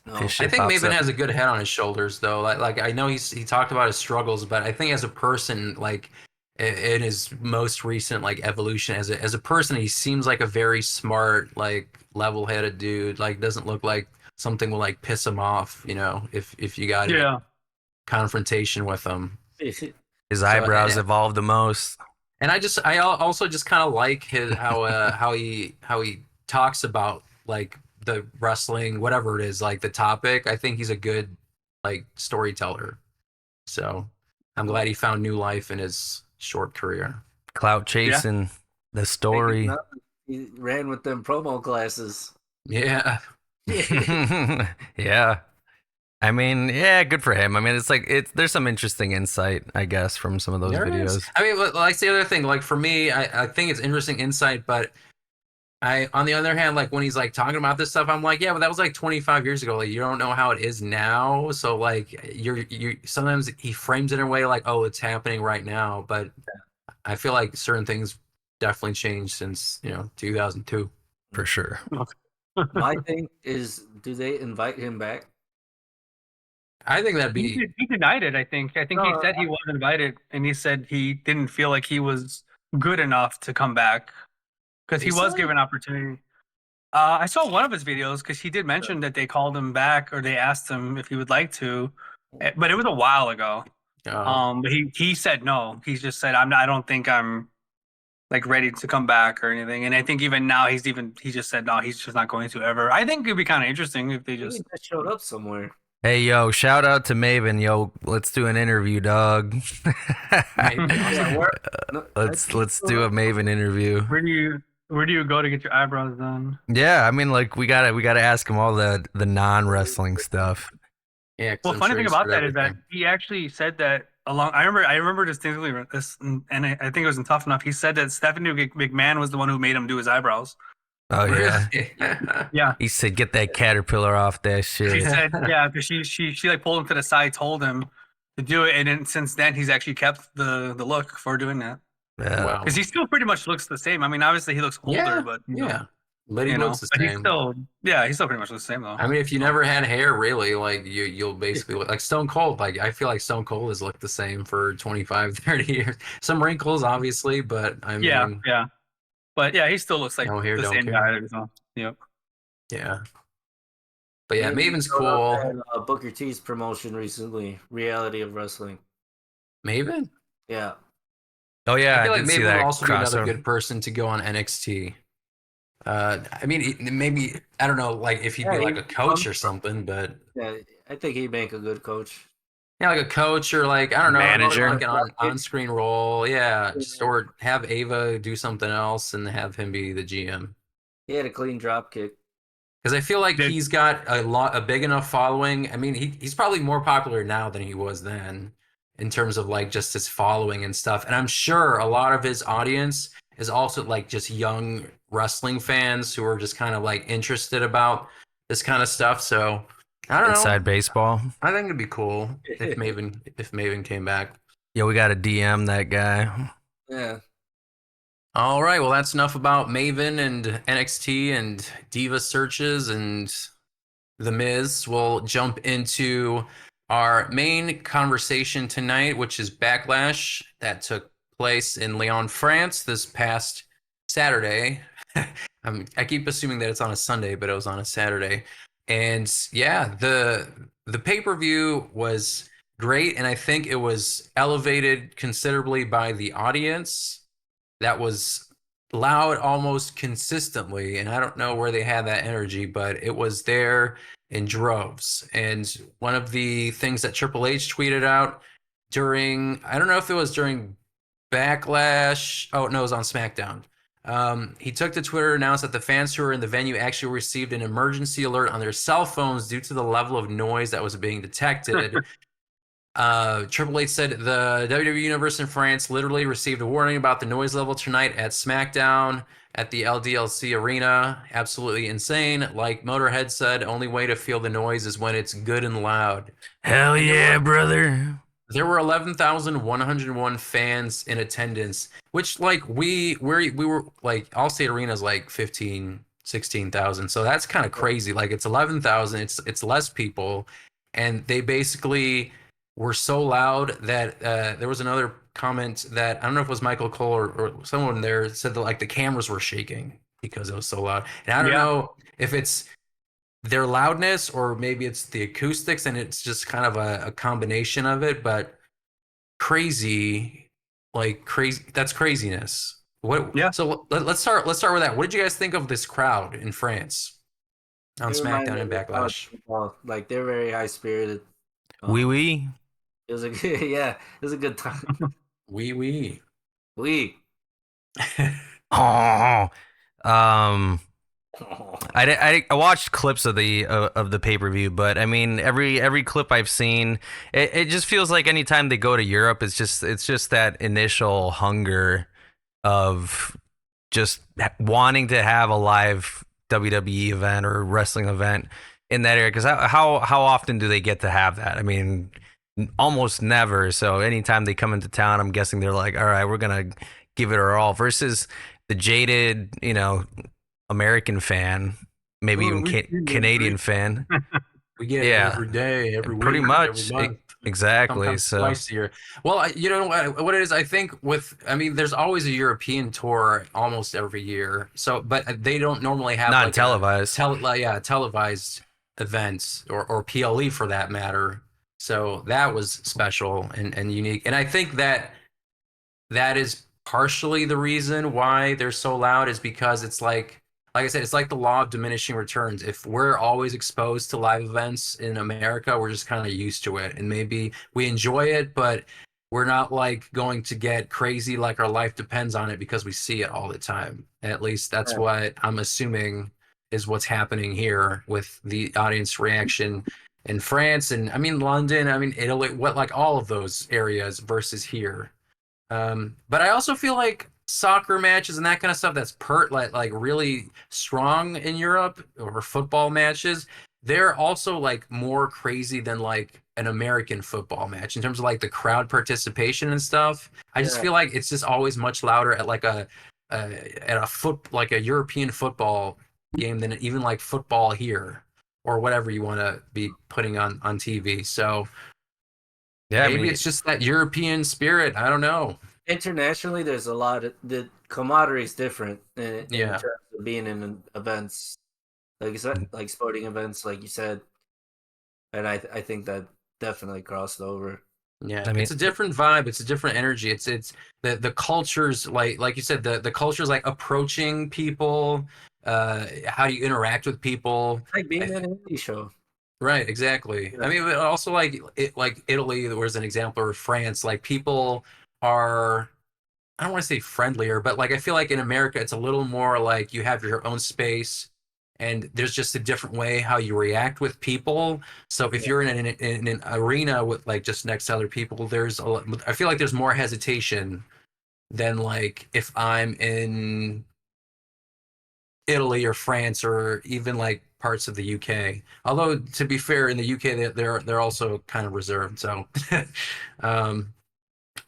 No. His I shit think pops Maven up. has a good head on his shoulders, though. Like I know he talked about his struggles, but I think as a person, like in his most recent like evolution as a person, he seems like a very smart, like level-headed dude. Like doesn't look like something will like piss him off, you know, if you got a Yeah. confrontation with him. His eyebrows evolved the most. And I also just kind of like his how he talks about like the wrestling, whatever it is, like the topic. I think he's a good like storyteller. So I'm glad he found new life in his short career. Clout chasing, the story. He ran with them promo classes. Yeah. Yeah. I mean, yeah, good for him. I mean, there's some interesting insight, I guess, from some of those There videos. is. I mean, like the other thing, like for me, I think it's interesting insight, but on the other hand, like when he's like talking about this stuff, I'm like, yeah, but that was like 25 years ago. Like you don't know how it is now. So like you sometimes he frames it in a way like, oh, it's happening right now. But I feel like certain things definitely changed since, 2002. For sure. My thing is, do they invite him back? I think that'd be He denied it, I think. I think he said he was invited, and he said he didn't feel like he was good enough to come back because he was Recently? given opportunity. I saw one of his videos because he did mention that they called him back or they asked him if he would like to, but it was a while ago. But he said no. He just said I don't think I'm like ready to come back or anything. And I think even now he just said no. He's just not going to ever. I think it'd be kind of interesting if they He just. just showed up somewhere. Hey, yo, shout out to Maven. Yo, let's do an interview, dog. let's do a Maven interview. Where do you go to get your eyebrows done? Yeah, I mean, like we gotta ask him all the non-wrestling stuff. Yeah. 'Cause Well, I'm funny sure thing he's about heard that is that everything. he actually said that along. I remember distinctly this, and I think it was in Tough Enough. He said that Stephanie McMahon was the one who made him do his eyebrows. Oh yeah. Really? Yeah, He said, "Get that caterpillar off that she shit." said because she like pulled him to the side, told him to do it, and then since then he's actually kept the look for doing that Yeah. Wow. because he still pretty much looks the same. I mean, obviously he looks older, Yeah, but yeah. But he you know, looks the but he's same. still pretty much the same though. I mean, if you never had hair, really, like you'll basically look like Stone Cold. Like I feel like Stone Cold has looked the same for 25, 30 years. Some wrinkles, obviously, but I mean, yeah. But yeah, he still looks like No hair, the don't same care. guy. So, yep. yeah. But yeah, Maybe Maven's he showed up cool. at, Booker T's promotion recently, Reality of Wrestling. Maven? Yeah. Oh yeah, I feel like did see Maven would that also be another crossover. good person to go on NXT. I mean, maybe I don't know, like if he'd be Yeah, like he- a coach or something, but Yeah, I think he'd make a good coach. yeah, like a coach or like I don't know, Manager. like an on-screen role. Yeah, just or have Ava do something else and have him be the GM. He had a clean drop kick. Because I feel like Did- he's got a big enough following. I mean, he's probably more popular now than he was then in terms of like just his following and stuff. And I'm sure a lot of his audience is also like just young wrestling fans who are just kind of like interested about this kind of stuff. So I don't Inside know. baseball. I think it'd be cool if Maven came back. Yeah, we got to DM that guy. Yeah. All right, well that's enough about Maven and NXT and Diva searches and The Miz. We'll jump into our main conversation tonight, which is Backlash that took place in Lyon, France this past Saturday. I keep assuming that it's on a Sunday, but it was on a Saturday. And yeah, the pay-per-view was great, and I think it was elevated considerably by the audience that was loud almost consistently. And I don't know where they had that energy, but it was there in droves. And one of the things that Triple H tweeted out during, I don't know if it was during Backlash. Oh, no, it was on SmackDown. He took to Twitter, announced that the fans who were in the venue actually received an emergency alert on their cell phones due to the level of noise that was being detected. Triple H said the WWE Universe in France literally received a warning about the noise level tonight at SmackDown at the LDLC Arena. Absolutely insane. Like Motorhead said, only way to feel the noise is when it's good and loud. Hell yeah, brother. There were 11,101 fans in attendance, which like we were like Allstate Arena is like 15, 16,000. So that's kind of crazy. Like it's 11,000. It's less people, and they basically were so loud that there was another comment that I don't know if it was Michael Cole or someone there said that like the cameras were shaking because it was so loud. And I don't know if it's their loudness or maybe it's the acoustics and it's just kind of a combination of it, but crazy, like crazy. That's craziness. What? Yeah. So let's start with that. What did you guys think of this crowd in France on SmackDown and Backlash? Like they're very high spirited. Wee wee. It was a good, yeah, it was a good time. Wee. Oh. I watched clips of the pay-per-view, but I mean every clip I've seen, it just feels like anytime they go to Europe, it's just that initial hunger of just wanting to have a live WWE event or wrestling event in that area. Because how often do they get to have that? I mean, almost never. So anytime they come into town, I'm guessing they're like, all right, we're gonna give it our all. Versus the jaded, American fan, maybe even Canadian fan. We get it every day, every week, pretty much, every month, exactly. So twice a year. Well, you know what it is. I think there's always a European tour almost every year. So, but they don't normally have not televised. Televised events or PLE for that matter. So that was special and unique. And I think that is partially the reason why they're so loud is because it's like I said, it's like the law of diminishing returns. If we're always exposed to live events in America, we're just kind of used to it. And maybe we enjoy it, but we're not like going to get crazy like our life depends on it because we see it all the time. At least that's what I'm assuming is what's happening here with the audience reaction in France and London, Italy, like all of those areas versus here. But I also feel like soccer matches and that kind of stuff that's like really strong in Europe or football matches, they're also like more crazy than like an American football match in terms of like the crowd participation and stuff. I just feel like it's just always much louder at like a European football game than even like football here or whatever you want to be putting on TV. So maybe it's just that European spirit. I don't know. Internationally, there's a lot of the camaraderie is different in terms of being in events, like you said, like sporting events, like you said, and I think that definitely crossed over. Yeah, it's a different vibe. It's a different energy. It's the cultures like you said the cultures like approaching people, how you interact with people, Like being in an indie show. Right, exactly. Yeah. But also like Italy, there was an example, or France, like people are, I don't want to say friendlier, but like I feel like in America it's a little more like you have your own space and there's just a different way how you react with people. So if you're in an arena with like just next to other people, I feel like there's more hesitation than like if I'm in Italy or France or even like parts of the UK. Although to be fair, in the UK they're also kind of reserved. So, um,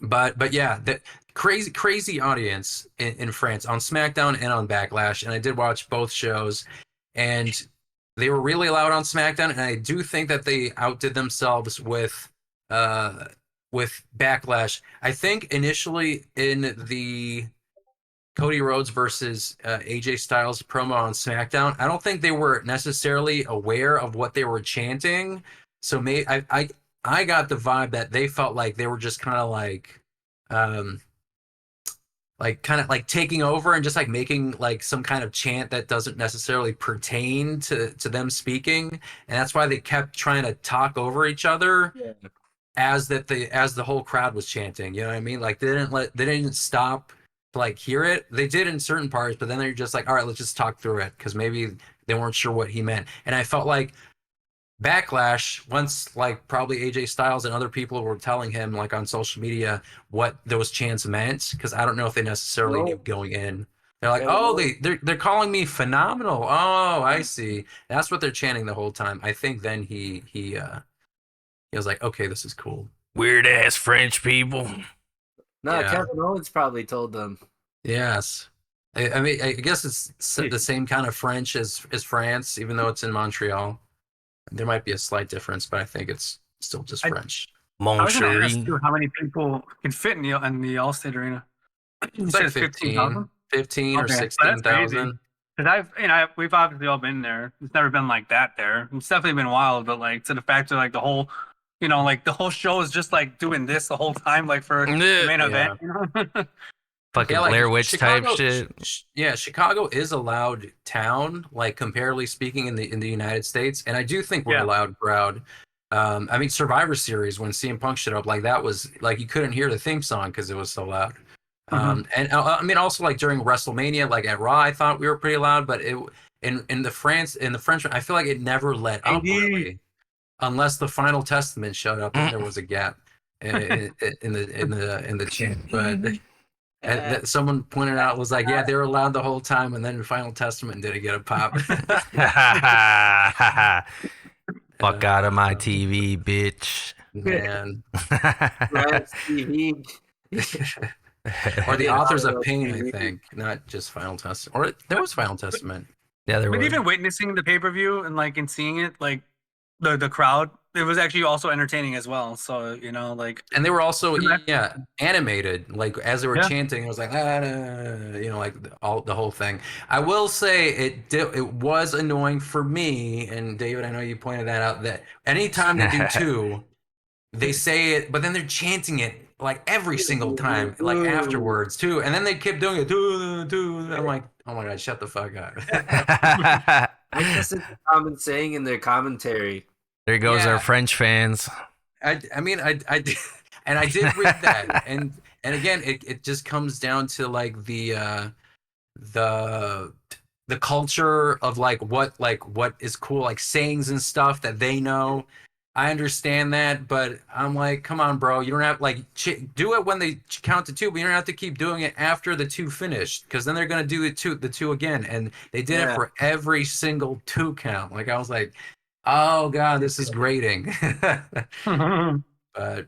but yeah, the crazy audience in France on SmackDown and on Backlash, and I did watch both shows, and they were really loud on SmackDown, and I do think that they outdid themselves uh with Backlash. I think initially in the Cody Rhodes versus AJ Styles promo on SmackDown, I don't think they were necessarily aware of what they were chanting. So I got the vibe that they felt like they were just um kind of like taking over and just like making like some kind of chant that doesn't necessarily pertain to them speaking, and that's why they kept trying to talk over each other as the whole crowd was chanting. You know what I mean? Like they didn't stop to like hear it. They did in certain parts, but then they're just like, all right, let's just talk through it because maybe they weren't sure what he meant. And I felt like Backlash, once like probably AJ Styles and other people were telling him like on social media what those chants meant, because I don't know if they necessarily knew going in. They're like, oh, they're calling me phenomenal. Oh, I see. That's what they're chanting the whole time. I think then he was like, okay, this is cool. Weird ass French people. No, Yeah. Kevin Owens probably told them. Yes. I mean, I guess it's the same kind of French as France, even though it's in Montreal. There might be a slight difference, but I think it's still just French. I was going to ask Moncherie. you how many people can fit in the Allstate Arena. You It's said like 15,000? 15 or Okay, so that's 16,000. Because we've obviously all been there. It's never been like that there. It's definitely been wild, but like to the fact that like the whole, like the whole show is just like doing this the whole time, like for the main event. You know? Fucking Yeah, like Blair Witch Chicago, type shit. Yeah, Chicago is a loud town, like comparatively speaking, in the United States, and I do think we're a loud crowd. I mean, Survivor Series when CM Punk showed up, like that was like you couldn't hear the theme song because it was so loud. And I mean, also like during WrestleMania, like at Raw, I thought we were pretty loud, but in the French, I feel like it never let up really, unless the Final Testament showed up and there was a gap in the chant, but. And someone pointed out was like, yeah, they were loud the whole time, and then the Final Testament didn't get a pop. Fuck out of my TV, bitch. Man. TV. Or the Authors of Pain, I think, not just Final Testament. Or there was Final Testament. Yeah, there But was. even witnessing the pay-per-view and like in seeing it, like the crowd, it was actually also entertaining as well. So like, and they were also animated. Like as they were chanting, it was like like the whole thing. I will say it was annoying for me, and David, I know you pointed that out. That anytime they do two, they say it, but then they're chanting it like every single time, like afterwards too, and then they kept doing it. I'm like, oh my god, shut the fuck up. I guess it's a common saying in their commentary. There goes our French fans. I mean, I did, and I did read that, and again, it just comes down to like the culture of like what is cool, like sayings and stuff that they know. I understand that, but I'm like, come on, bro, you don't have like do it when they count to two, but you don't have to keep doing it after the two finished, because then they're gonna do the two again, and they did it for every single two count. Like I was like, oh god, this is grating. But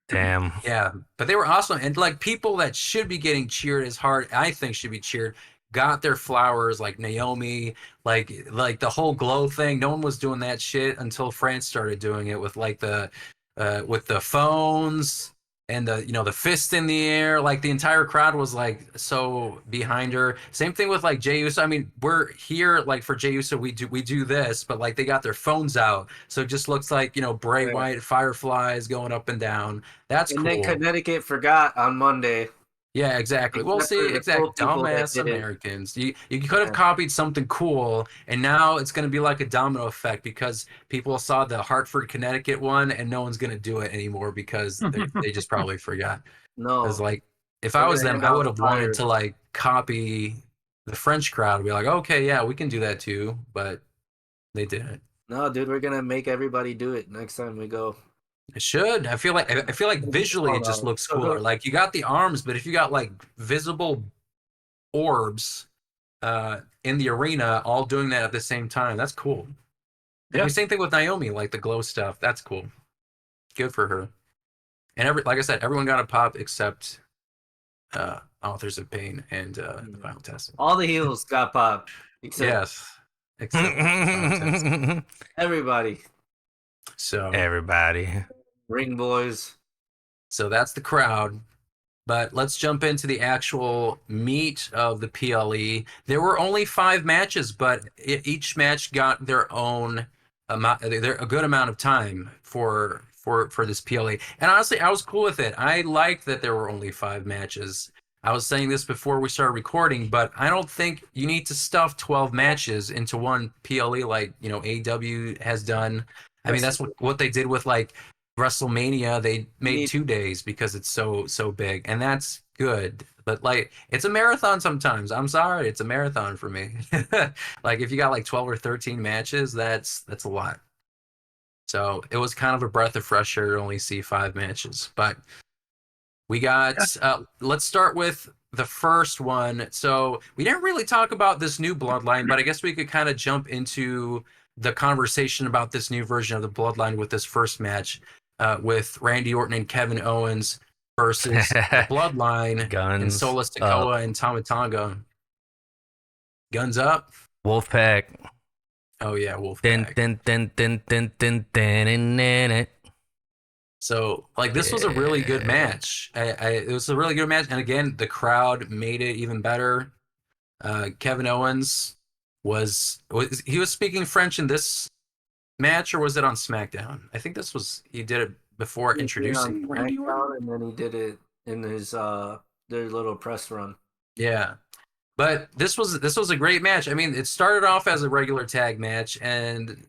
damn, yeah, but they were awesome, and like people that should be getting cheered as hard, I think should be cheered, got their flowers, like Naomi, like the whole glow thing. No one was doing that shit until France started doing it with like the phones and the fist in the air. Like the entire crowd was like so behind her. Same thing with like Jey Uso. I mean, we're here like for Jey Uso, we do this, but like they got their phones out, so it just looks like bright white fireflies going up and down. That's cool. And then Connecticut forgot on Monday. Yeah, exactly. Well, see, exactly. Dumbass Americans. You could have copied something cool, and now it's going to be like a domino effect because people saw the Hartford, Connecticut one, and no one's going to do it anymore because they just probably forgot. No, because like if I was them, I would have wanted to like copy the French crowd and be like, okay, yeah, we can do that too, but they didn't. No, dude, we're gonna make everybody do it next time we go. It should. I feel like visually it just looks cooler. Like you got the arms, but if you got like visible orbs in the arena, all doing that at the same time. That's cool. Yeah. Same thing with Naomi, like the glow stuff. That's cool. Good for her. And like I said, everyone got a pop except Authors of Pain and the Final Test. All the heels got popped. Yes, except Final Test. Everybody. So Everybody. Ring boys. So that's the crowd. But let's jump into the actual meat of the PLE. There were only 5 matches, but each match got their own amount, a good amount of time for this PLE. And honestly, I was cool with it. I liked that there were only 5 matches. I was saying this before we started recording, but I don't think you need to stuff 12 matches into one PLE like, AEW has done. I mean, that's what they did with like WrestleMania. They made 2 days because it's so big, and that's good. But like, it's a marathon sometimes. I'm sorry, it's a marathon for me. Like, if you got like 12 or 13 matches, that's a lot. So it was kind of a breath of fresh air to only see 5 matches. But we got. Let's start with the first one. So we didn't really talk about this new bloodline, but I guess we could kind of jump into the conversation about this new version of the bloodline with this first match. With Randy Orton and Kevin Owens versus the Bloodline and Solo Sikoa and Tama Tonga. Guns up. Wolfpack. Oh yeah, Wolfpack. So like, this was a really good match. It was a really good match, and again, the crowd made it even better. Kevin Owens was speaking French in this match, or was it on SmackDown? I think he did it before introducing Randy Orton, and then he did it in his their little press run. Yeah, but this was a great match. I mean, it started off as a regular tag match, and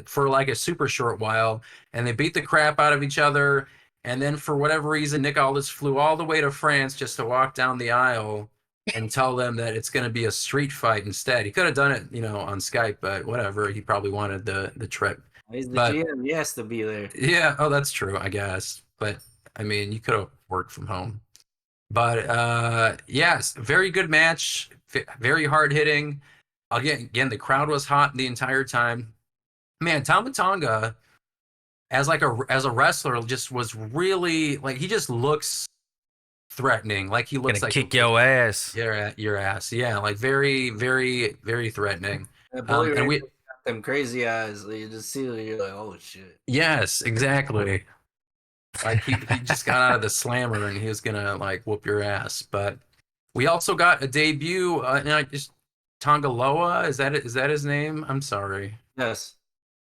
for like a super short while, and they beat the crap out of each other. And then for whatever reason, Nick Aldis flew all the way to France just to walk down the aisle and tell them that it's going to be a street fight instead. He could have done it, on Skype, but whatever. He probably wanted the trip. He's the GM. He has to be there. Yeah. Oh, that's true, I guess. But I mean, you could have worked from home. But yes, very good match. Very hard hitting. Again, the crowd was hot the entire time. Man, Tama Tonga, as a wrestler, just was really like, he just looks threatening. Like, he looks like kick your ass. Your ass. Yeah, like very, very, very threatening. And we got them crazy eyes. You just see it, you're like, oh shit. Yes, exactly. Like, he just got out of the slammer and he was gonna like whoop your ass. But we also got a debut. Tongaloa, is that his name? I'm sorry. Yes.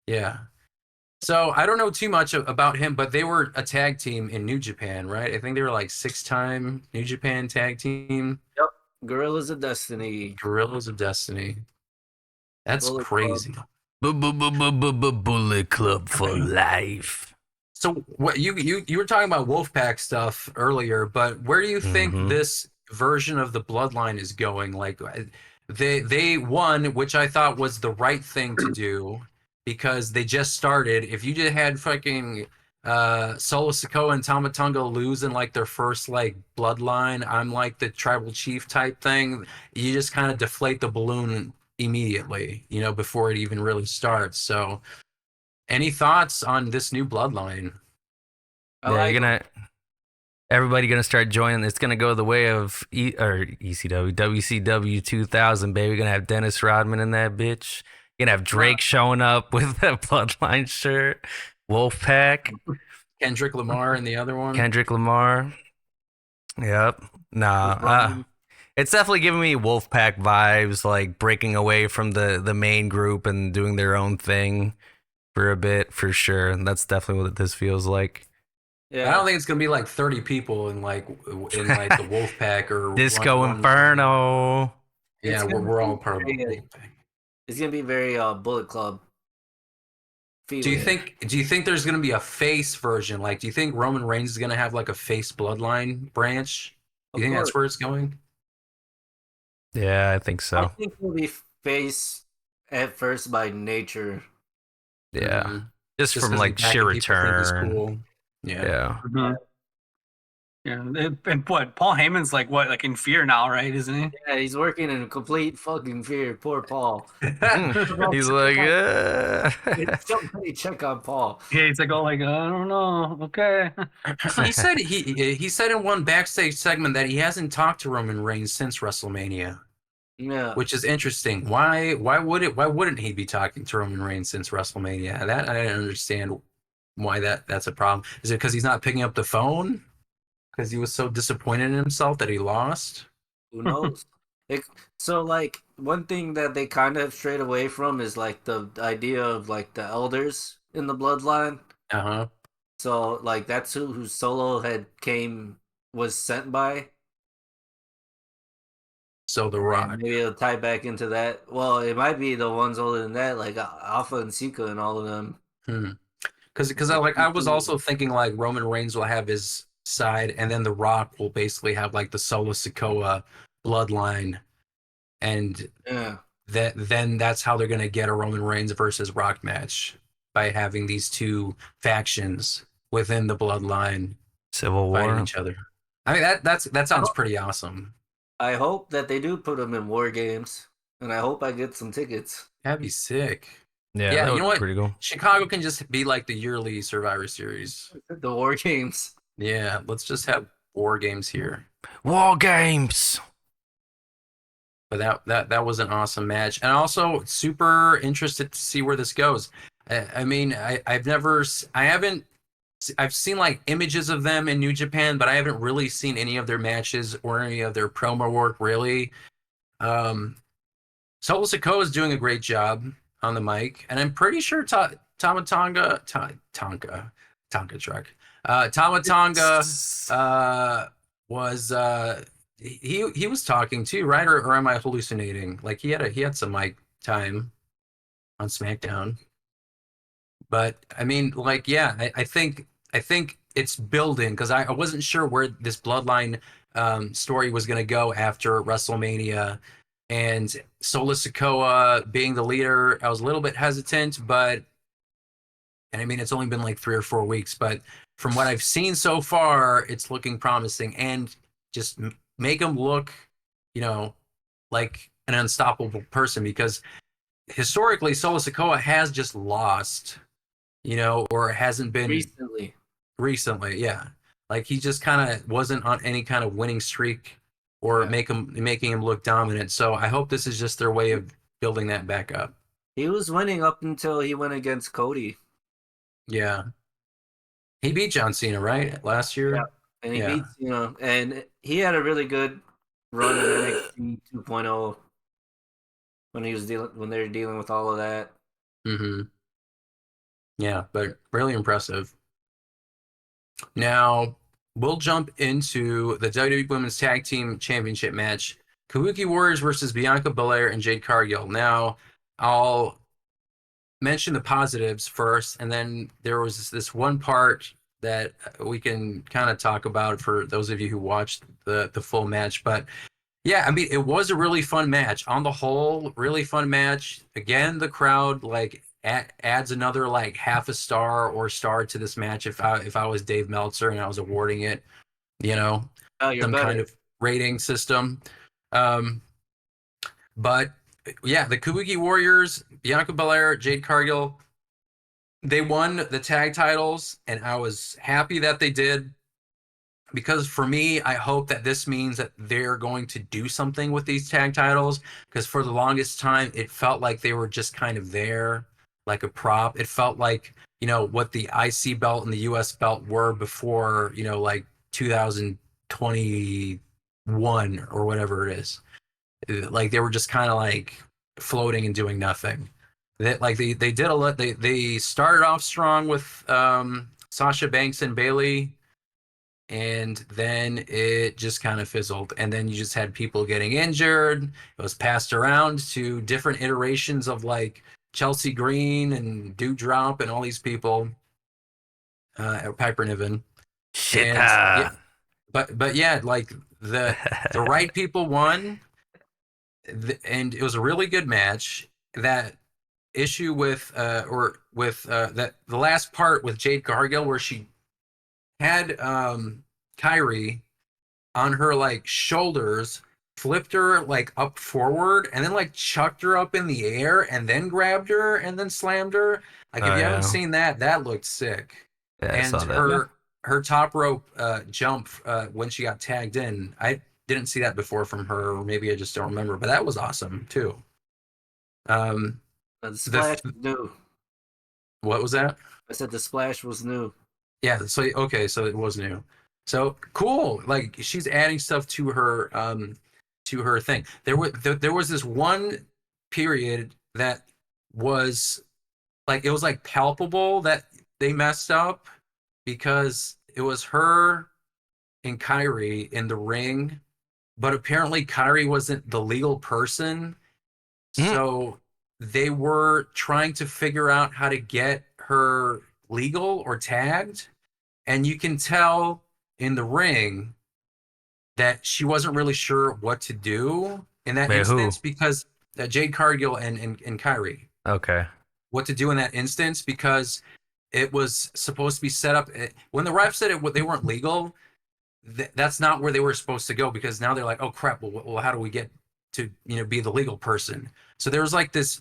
Yeah. So I don't know too much about him, but they were a tag team in New Japan, right? I think they were like 6-time New Japan tag team. Yep. Gorillas of Destiny. That's Bullet crazy. Bullet Club for life. So what you were talking about Wolfpack stuff earlier, but where do you think this version of the Bloodline is going? Like, they won, which I thought was the right thing to do, because they just started. If you just had fucking Solo Sikoa and Tama Tonga lose in like their first like Bloodline, I'm like the tribal chief type thing, you just kind of deflate the balloon immediately, before it even really starts. So any thoughts on this new Bloodline? Everybody gonna start joining. It's gonna go the way of ECW, WCW 2000, baby. We're gonna have Dennis Rodman in that bitch. You're gonna have Drake showing up with a Bloodline shirt. Wolfpack. Kendrick Lamar in the other one. Kendrick Lamar. Yep. Nah. It's definitely giving me Wolfpack vibes, like breaking away from the main group and doing their own thing for a bit, for sure. And that's definitely what this feels like. Yeah, I don't think it's gonna be like 30 people in like the Wolfpack or Disco Inferno. Yeah, we're all part of the Wolfpack. It's gonna be very Bullet Club. Do you think there's gonna be a face version? Like, do you think Roman Reigns is gonna have like a face Bloodline branch? Do you think that's where it's going? Yeah, I think so. I think he'll be face at first by nature. Yeah, just from like sheer return. Cool. Yeah. Yeah, and what? Paul Heyman's like in fear now, right? Isn't he? Yeah, he's working in complete fucking fear. Poor Paul. He's like, Somebody check on Paul. Yeah, he's like, oh, like I don't know. Okay. He said in one backstage segment that he hasn't talked to Roman Reigns since WrestleMania, Yeah. which is interesting. Why wouldn't he be talking to Roman Reigns since WrestleMania? That I don't understand why that's a problem. Is it because he's not picking up the phone? Because he was so disappointed in himself that he lost? Who knows? It, so like one thing that they kind of strayed away from is like the idea of like the elders in the bloodline. Uh-huh. So like that's who Solo was sent by. So The And Rock. maybe it'll tie back into that. Well, it might be the ones older than that, like Alpha and Sika and all of them. Because I was also thinking like Roman Reigns will have his side, and then The Rock will basically have like the Solo Sikoa bloodline, and Yeah. then that's how they're gonna get a Roman Reigns versus Rock match, by having these two factions within the bloodline Civil fighting War. each other. I mean that sounds pretty awesome. I hope that they do put them in War Games, and I hope I get some tickets. That'd be sick. Yeah, Yeah, that you would know be what? pretty cool. Chicago can just be like the yearly Survivor Series. The War Games. Yeah, let's just have war games here. War Games. But that was an awesome match, and also super interested to see where this goes. I mean, I've seen like images of them in New Japan, but I haven't really seen any of their matches or any of their promo work really. Solo Sikoa is doing a great job on the mic, and I'm pretty sure Tama Tonga was he was talking too, right? Or am I hallucinating? Like he had some mic time on SmackDown. But I mean, like, yeah, I think it's building, because I wasn't sure where this bloodline story was going to go after WrestleMania, and Solo Sikoa being the leader, I was a little bit hesitant, and I mean, it's only been like 3 or 4 weeks, but from what I've seen so far, it's looking promising, and just make him look, like an unstoppable person, because historically Solo Sikoa has just lost, or hasn't been recently, yeah. Like he just kind of wasn't on any kind of winning streak, or making him look dominant. So I hope this is just their way of building that back up. He was winning up until he went against Cody. Yeah. He beat John Cena, right? Last year? Yeah. And he beat Cena. And he had a really good run in NXT 2.0 when they were dealing with all of that. Mm-hmm. Yeah, but really impressive. Now, we'll jump into the WWE Women's Tag Team Championship match. Kabuki Warriors versus Bianca Belair and Jade Cargill. Now, I'll mention the positives first, and then there was this one part that we can kind of talk about for those of you who watched the full match. But yeah, I mean, it was a really fun match. On the whole, really fun match. Again, the crowd adds another like half a star or star to this match if I was Dave Meltzer and I was awarding it, some kind of rating system. But yeah, the Kabuki Warriors, Bianca Belair, Jade Cargill, they won the tag titles, and I was happy that they did, because for me, I hope that this means that they're going to do something with these tag titles, because for the longest time, it felt like they were just kind of there, like a prop. It felt like, what the IC belt and the US belt were before, like 2021 or whatever it is. Like they were just kind of like floating and doing nothing. They did a lot. They started off strong with Sasha Banks and Bayley, and then it just kind of fizzled. And then you just had people getting injured. It was passed around to different iterations of like Chelsea Green and Dewdrop and all these people, Piper Niven. Shit. But yeah, like the right people won, and it was a really good match. That issue with that the last part with Jade Cargill, where she had Kyrie on her like shoulders, flipped her like up forward, and then like chucked her up in the air, and then grabbed her and then slammed her. Like if Oh you haven't yeah, seen that, that looked sick. yeah, I And saw that. Yeah. her top rope jump when she got tagged in, I didn't see that before from her, or maybe I just don't remember, but that was awesome too. Um, The the splash was new. what was that? I said the splash was new. Yeah, so okay, so it was new. So cool. Like she's adding stuff to her thing. There was this one period that was like it was like palpable that they messed up because it was her and Kyrie in the ring, but apparently Kyrie wasn't the legal person. Mm. So they were trying to figure out how to get her legal or tagged. And you can tell in the ring that she wasn't really sure what to do in that Wait, who? instance because Jade Cargill and Kyrie, Okay. what to do in that instance because it was supposed to be set up. When the ref said they weren't legal, that's not where they were supposed to go because now they're like, oh crap, well how do we get to be the legal person? So there was like this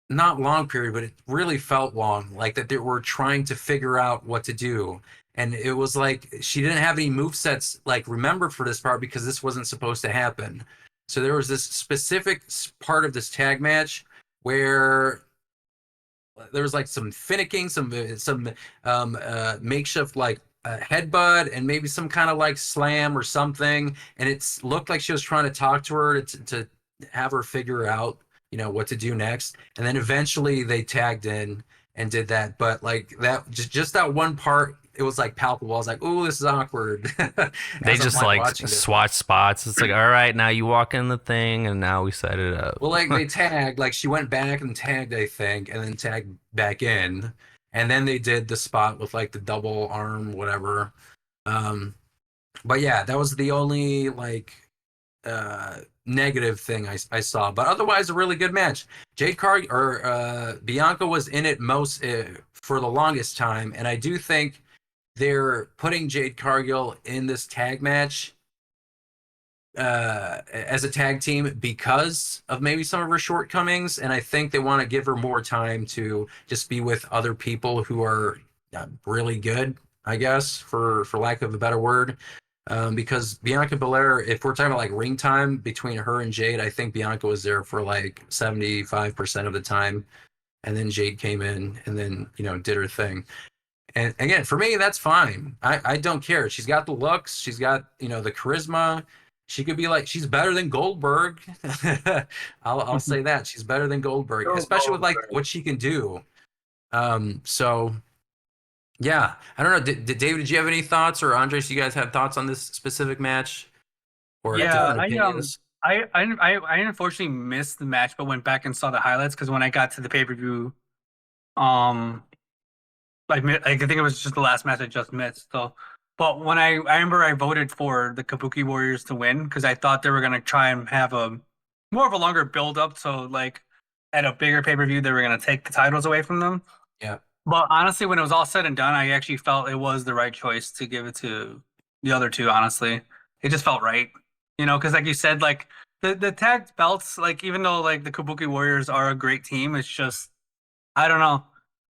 not long period, but it really felt long, like that they were trying to figure out what to do. And it was like she didn't have any move sets like remembered for this part because this wasn't supposed to happen. So there was this specific part of this tag match where there was like some finicking, some makeshift like headbutt and maybe some kind of like slam or something. And it looked like she was trying to talk to her to have her figure out what to do next. And then eventually they tagged in and did that. But like that, just that one part, it was like palpable. I was like, "Ooh, this is awkward." They As I'm just like watching this. swatch spots. It's like, all right, now you walk in the thing, and now we set it up. Well, like they tagged, like she went back and tagged, I think, and then tagged back in, and then they did the spot with like the double arm, whatever. Um, but yeah, that was the only like negative thing I saw. But otherwise, a really good match. Jade Carg or Bianca was in it most for the longest time, and I do think they're putting Jade Cargill in this tag match as a tag team because of maybe some of her shortcomings, and I think they want to give her more time to just be with other people who are really good, I guess, for lack of a better word. Because Bianca Belair, if we're talking about like ring time between her and Jade, I think Bianca was there for like 75% of the time, and then Jade came in and then did her thing. And again, for me, that's fine. I don't care. She's got the looks. She's got the charisma. She could be like she's better than Goldberg. I'll say that she's better than Goldberg, Go especially with like Goldberg. what she can do. So yeah, I don't know. Did David? Did you have any thoughts, or Andres? You guys have thoughts on this specific match, or Yeah, different opinions? I unfortunately missed the match, but went back and saw the highlights because when I got to the pay per view, um, I think it was just the last match I just missed. So, but when I remember I voted for the Kabuki Warriors to win because I thought they were gonna try and have a more of a longer build up. So like at a bigger pay per view, they were gonna take the titles away from them. Yeah. But honestly, when it was all said and done, I actually felt it was the right choice to give it to the other two. Honestly, it just felt right, because like you said, like the tag belts, like even though like the Kabuki Warriors are a great team, it's just I don't know,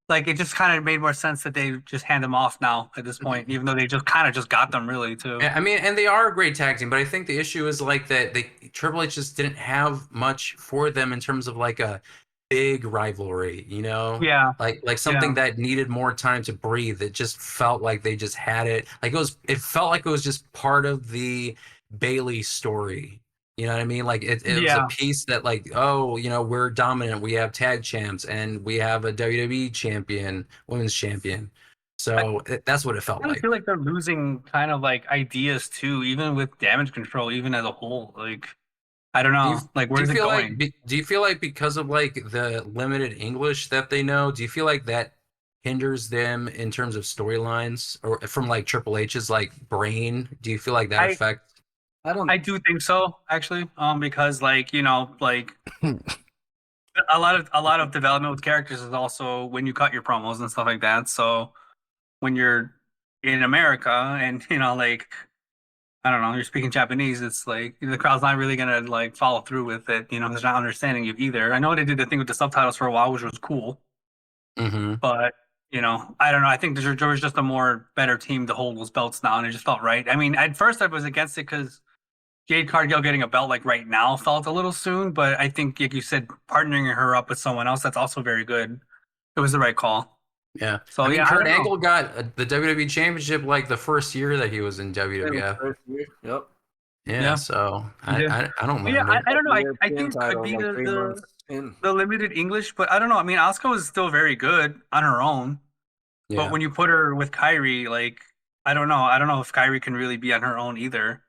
like it just kind of made more sense that they just hand them off now at this point, even though they just kind of just got them really too. I mean, and they are a great tag team, but I think the issue is like that Triple H just didn't have much for them in terms of like a big rivalry, Yeah, like something yeah. that needed more time to breathe. It just felt like they just had it. Like it felt like it was just part of the Bailey story. You know what I mean? Like it was a Yeah. piece that like, oh, we're dominant. We have tag champs and we have a WWE champion, women's champion. So that's what it felt I like. feel like they're losing kind of like ideas too, even with damage control, even as a whole. Like, I don't Do you, know, like do you where's it feel like going? do you feel like because of like the limited English that they know, do you feel like that hinders them in terms of storylines or from like Triple H's like brain? Do you feel like that I affects? I don't. I do think so actually, because like like a lot of development with characters is also when you cut your promos and stuff like that. So when you're in America, and like I don't know, you're speaking Japanese. It's like the crowd's not really gonna like follow through with it. They're not understanding you either. I know they did the thing with the subtitles for a while, which was cool, Mm-hmm. but I don't know. I think there was just a more better team to hold those belts now, and it just felt right. I mean, at first I was against it because Jade Cargill getting a belt like right now felt a little soon, but I think, like you said, partnering her up with someone else that's also very good. It was the right call. Yeah. So I mean, yeah, I Kurt don't know. Angle got the WWE Championship like the first year that he was in WWF. First year. Yep. Yeah, Yeah. so Yeah. I don't But yeah, mind it. I don't know. I European think it could title be like 3 months in. the limited English, but I don't know. I mean, Asuka was still very good on her own, but Yeah. when you put her with Kyrie, like I don't know. I don't know if Kyrie can really be on her own either.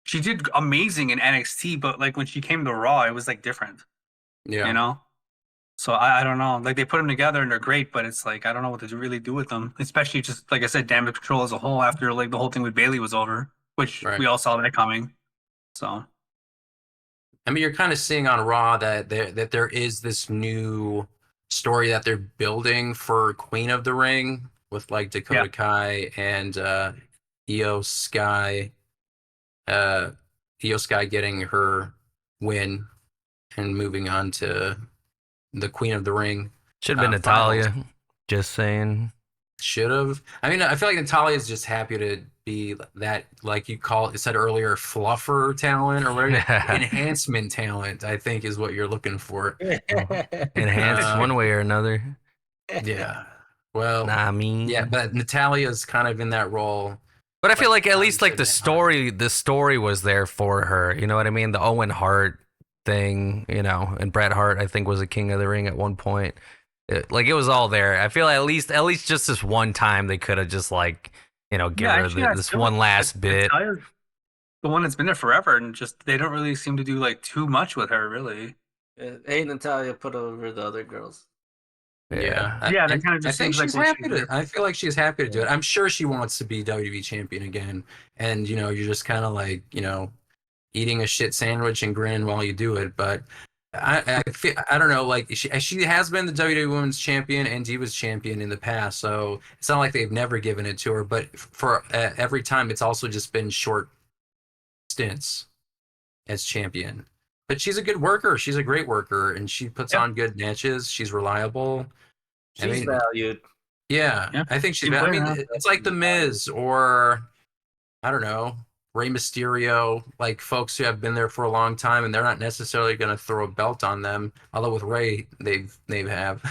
She did amazing in NXT, but like when she came to Raw, it was like different, Yeah. you know? So I don't know. Like they put them together and they're great, but it's like I don't know what to really do with them. Especially just like I said, Damage Control as a whole after like the whole thing with Bailey was over, which Right. we all saw that coming. So I mean, you're kind of seeing on Raw that there is this new story that they're building for Queen of the Ring with like Dakota yeah, Kai and Io Sky. Io Sky getting her win and moving on to the Queen of the Ring. Should have been Finals. Natalia. Just saying. Should have. I mean, I feel like Natalia is just happy to be that, like you said earlier, fluffer talent or whatever, enhancement talent. I think is what you're looking for. Enhanced one way or another. Yeah. Well, Nah, I mean. yeah, but Natalia's kind of in that role. But I feel Like, like at least like the shouldn't story was there for her. You know what I mean? The Owen Hart thing, and Bret Hart I think was a King of the Ring at one point. It was all there. I feel at least just this one time they could have just like give her actually, I this feel one like last bit. Natalia's the one that's been there forever, and just they don't really seem to do like too much with her, really. Hey, Natalia put over the other girls. Yeah. Yeah, that And kind of I just think seems like she's what happy she's to. there. I feel like she's happy to do it. I'm sure she wants to be WWE champion again. And you're just kind of like eating a shit sandwich and grin while you do it. But I don't know. Like she has been the WWE Women's Champion and Divas Champion in the past, so it's not like they've never given it to her. But for every time, it's also just been short stints as champion. But she's a good worker. She's a great worker, and she puts Yeah. on good matches. She's reliable. I She's mean, valued. yeah, Yeah. I think she's. Team I player, mean, huh? it's like the Miz or I don't know, Rey Mysterio, like folks who have been there for a long time, and they're not necessarily going to throw a belt on them. Although with Rey, they have,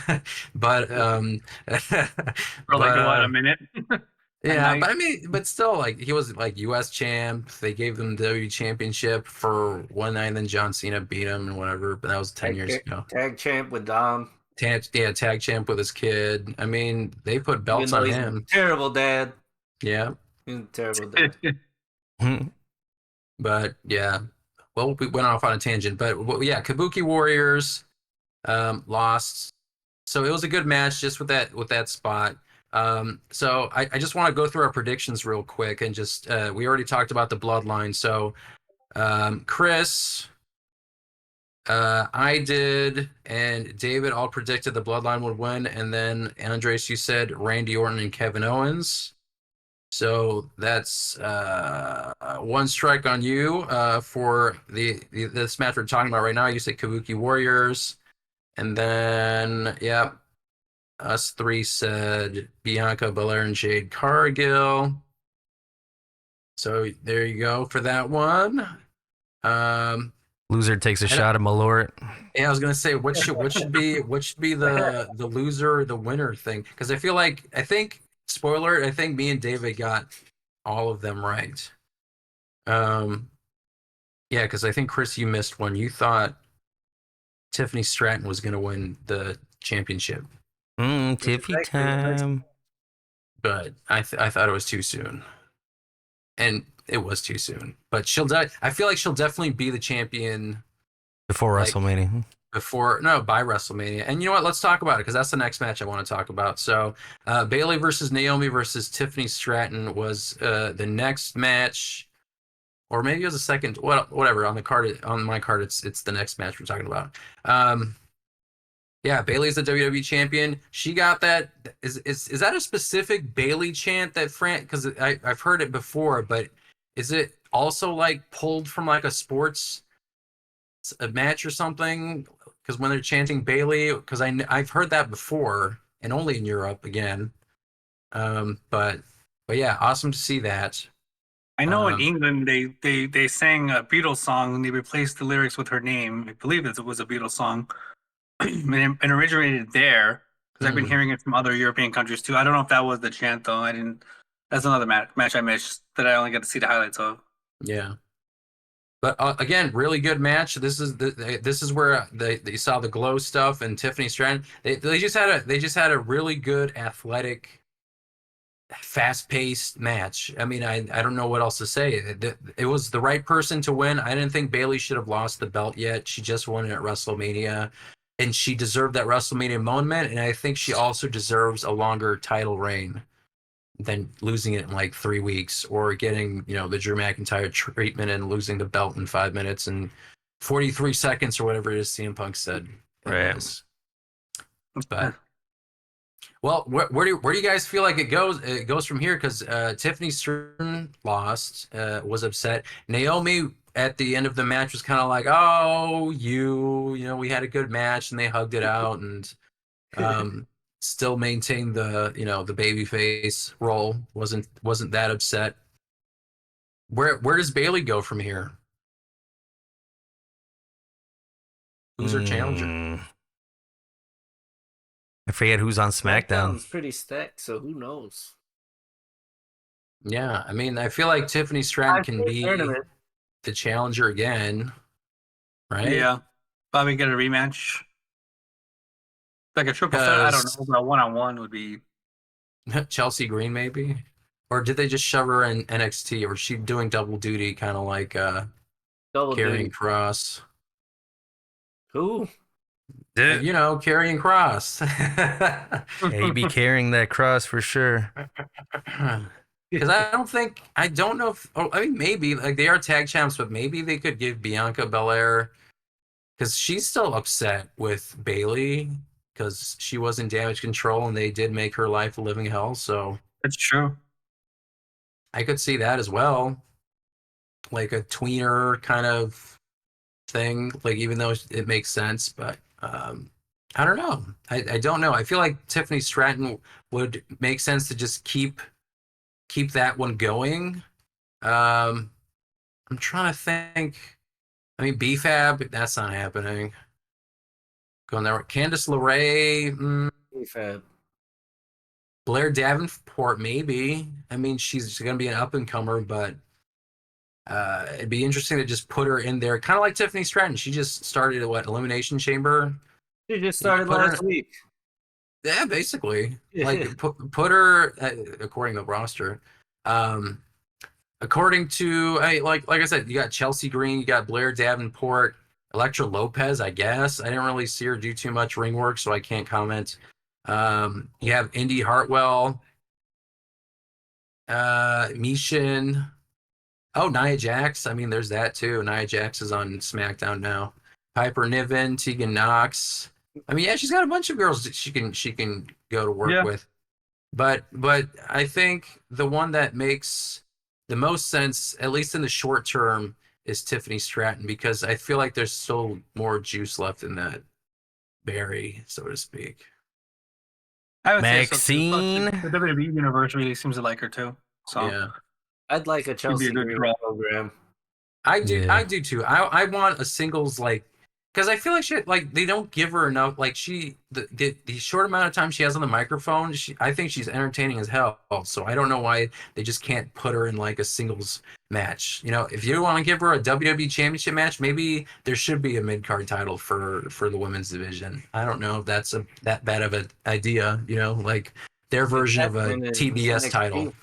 but For like a minute. yeah, night. but I mean, but still, like he was like U.S. champ. They gave them the WWE championship for one night, and then John Cena beat him and whatever. But that was 10 years ago. Tag champ with Dom. Tag champ with his kid. I mean, they put belts Even though on he's a him. terrible dad. Yeah, He's a terrible dad. but yeah. Well, we went off on a tangent, but yeah, Kabuki Warriors lost. So it was a good match just with that spot. So I just want to go through our predictions real quick and just we already talked about the bloodline. So Chris, I did, and David all predicted the bloodline would win, and then Andres, you said Randy Orton and Kevin Owens. So that's one strike on you for this match we're talking about right now. You said Kabuki Warriors, and then yeah, us three said Bianca Belair and Jade Cargill. So there you go for that one. Loser takes a shot at Malort. Yeah, I was gonna say what should be the loser or the winner thing, because I think spoiler, I think me and David got all of them right. Yeah, because I think Chris, you missed one. You thought Tiffany Stratton was gonna win the championship, Tiffy time. but I thought it was too soon, and it was too soon. But I feel like she'll definitely be the champion Before like, WrestleMania. by WrestleMania. And you know what? Let's talk about it, because that's the next match I want to talk about. So Bayley versus Naomi versus Tiffany Stratton was the next match, or maybe it was the second. Whatever on the card, on my card, it's the next match we're talking about. Yeah, Bailey's the WWE champion. She got that. Is that a specific Bailey chant that Fran? Because I've heard it before, but is it also like pulled from like a sports a match or something? Because when they're chanting Bailey, because I've heard that before and only in Europe again. But yeah, awesome to see that. I know in Um, England they sang a Beatles song and they replaced the lyrics with her name. I believe it was a Beatles song, and originated there because I've been mm, hearing it from other European countries too. I don't know if that was the chant though. I didn't. That's another match I missed that I only got to see the highlights of. yeah. But again, really good match. This is where they saw the glow stuff and Tiffany Stratton. They just had a really good athletic, fast paced match. I mean, I don't know what else to say. It was the right person to win. I didn't think Bailey should have lost the belt yet. She just won it at WrestleMania, and she deserved that WrestleMania moment. And I think she also deserves a longer title reign than losing it in like 3 weeks or getting, the Drew McIntyre treatment and losing the belt in 5 minutes and 43 seconds or whatever it is CM Punk said it Right. was. But well, where do you guys feel like it goes? It goes from here because Tiffany Stratton lost, was upset. Naomi at the end of the match was kind of like, "Oh, we had a good match," and they hugged it out and still maintained the baby face role. Wasn't that upset. Where does Bailey go from here? Who's her challenger? I forget who's on SmackDown. SmackDown's pretty stacked, so who knows? Yeah, I mean, I feel like Tiffany Stratton can be the challenger again, right? Yeah, probably get a rematch, like a triple threat. I don't know, but a one-on-one would be. Chelsea Green maybe, or did they just shove her in NXT, or was she doing double duty, kind of like Double Karrion duty. Cross? Who? Karrion Cross. Yeah, he'd be carrying that cross for sure. Because I don't know if, I mean, maybe, like, they are tag champs, but maybe they could give Bianca Belair, because she's still upset with Bailey, because she was in Damage Control and they did make her life a living hell, so It's true. I could see that as well. Like a tweener kind of thing, like, even though it makes sense, but I don't know. I don't know. I feel like Tiffany Stratton would make sense to just keep that one going. I'm trying to think. I mean, BFAB, that's not happening. Going there. Candice LeRae, Fab. Blair Davenport, maybe. I mean, she's going to be an up and comer, but it'd be interesting to just put her in there, kind of like Tiffany Stratton. She just started at Elimination Chamber. She just started last week. Yeah, basically. Like put her according to the roster. According to like I said, you got Chelsea Green, you got Blair Davenport, Elektra Lopez. I guess I didn't really see her do too much ring work, so I can't comment. You have Indy Hartwell, Mishin. Oh, Nia Jax. I mean, there's that too. Nia Jax is on SmackDown now. Piper Niven, Tegan Knox. I mean, yeah, she's got a bunch of girls that she can go to work with. But I think the one that makes the most sense, at least in the short term, is Tiffany Stratton, because I feel like there's still more juice left in that berry, so to speak. I would Maxine. say so too. The WWE universe really seems to like her too. So Yeah. I'd like a Chelsea good Green draw. program. I do Yeah. I do too. I want a singles, like, because I feel like they don't give her enough. Like, the short amount of time she has on the microphone, I think she's entertaining as hell. So I don't know why they just can't put her in like a singles match. If you want to give her a WWE Championship match, maybe there should be a mid card title for the women's division. I don't know if that's that bad of an idea. Like their version of a TBS NXT. title.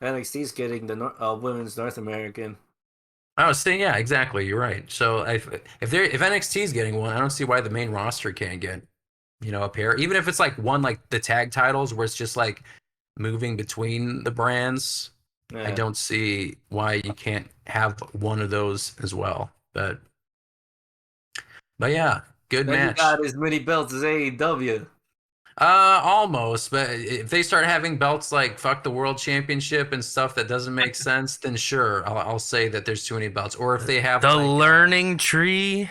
NXT's getting the women's North American. I was saying, yeah, exactly. You're right. So if NXT is getting one, I don't see why the main roster can't get, a pair. Even if it's like one, like the tag titles, where it's just like moving between the brands. Yeah. I don't see why you can't have one of those as well. But yeah, Good Then he match. got as many belts as AEW. Almost, but if they start having belts like fuck the world championship and stuff that doesn't make sense, then sure, I'll say that there's too many belts. Or if they have The like, learning tree.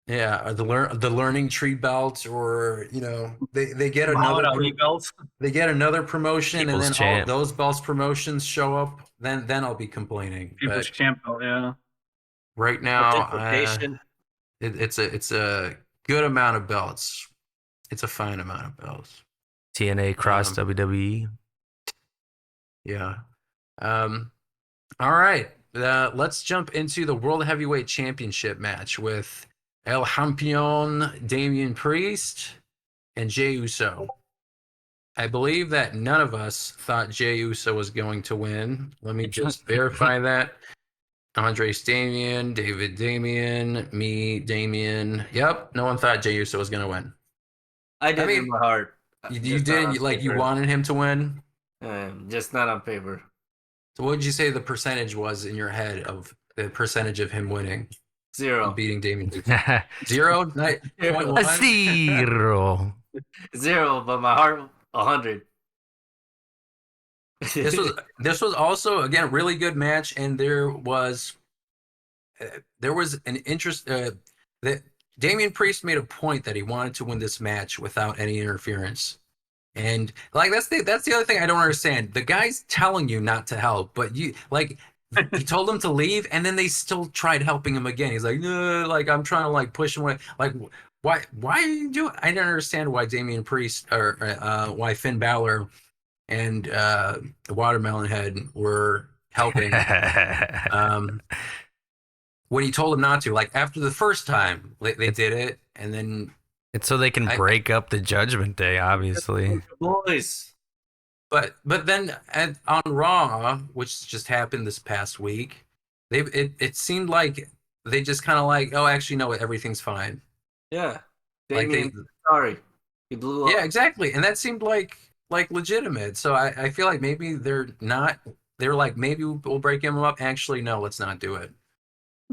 yeah, or the learning tree belt, or they get Muhammad another Ali belts. they get another promotion, and People's then all champ. those belts promotions show up, then I'll be complaining. People's But champ belt, yeah. right now, Participation. it's a good amount of belts. It's a fine amount of belts. TNA cross WWE. Yeah. All right. Let's jump into the World Heavyweight Championship match with El Campeon Damian Priest and Jey Uso. I believe that none of us thought Jey Uso was going to win. Let me just verify that. Andres Damian, David Damian, me Damian. Yep, no one thought Jey Uso was going to win. I did in my heart. You Just not didn't on like you paper. wanted him to win. Just not on paper. So what did you say the percentage was in your head of the percentage of him winning? 0. Beating Damian. 0? 0.1? Zero. 0, but my heart 100. This was also again a really good match, and there was an interest that Damian Priest made a point that he wanted to win this match without any interference. And like that's the other thing I don't understand. The guy's telling you not to help, but you like he told him to leave, and then they still tried helping him again. He's like, no, like I'm trying to like push him away. Like why are you doing? I didn't understand why Damian Priest or why Finn Balor and the Watermelon Head were helping. When he told him not to, like after the first time they did it, and then It's so they can break up the Judgment Day, obviously. Boys. but then on Raw, which just happened this past week, it seemed like they just kind of like, oh, actually no, everything's fine. Yeah. Like Damian, sorry. He blew up. yeah, exactly, and that seemed like legitimate. So I feel like maybe they're not. They're like, maybe we'll break him up. Actually, no, let's not do it.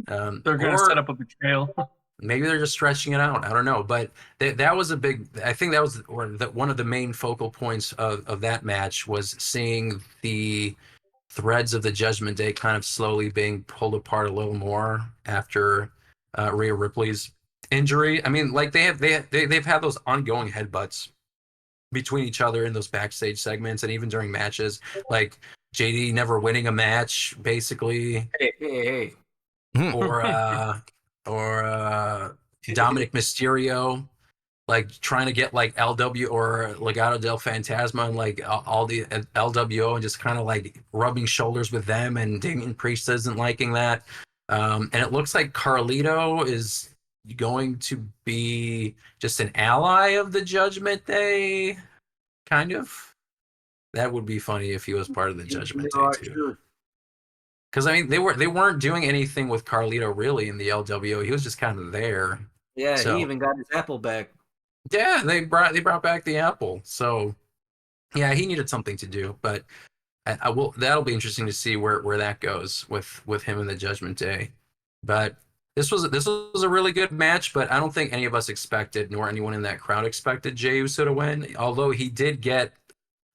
They're going to set up a betrayal. Maybe they're just stretching it out. I don't know, but that was a big. I think that was one of the main focal points of that match was seeing the threads of the Judgment Day kind of slowly being pulled apart a little more after Rhea Ripley's injury. I mean, like they've had those ongoing headbutts between each other in those backstage segments and even during matches, like JD never winning a match, basically. Hey. or Dominic Mysterio, like trying to get like LW or Legado del Fantasma and like all the LWO and just kind of like rubbing shoulders with them, and Damian Priest isn't liking that. And it looks like Carlito is going to be just an ally of the Judgment Day, kind of. That would be funny if he was part of the Judgment Day too. Because I mean, they weren't doing anything with Carlito really in the LWO. He was just kind of there. Yeah, So, he even got his apple back. Yeah, they brought back the apple. So yeah, he needed something to do. But I will. That'll be interesting to see where that goes with him in the Judgment Day. But this was a really good match. But I don't think any of us expected, nor anyone in that crowd expected, Jey Uso to win. Although he did get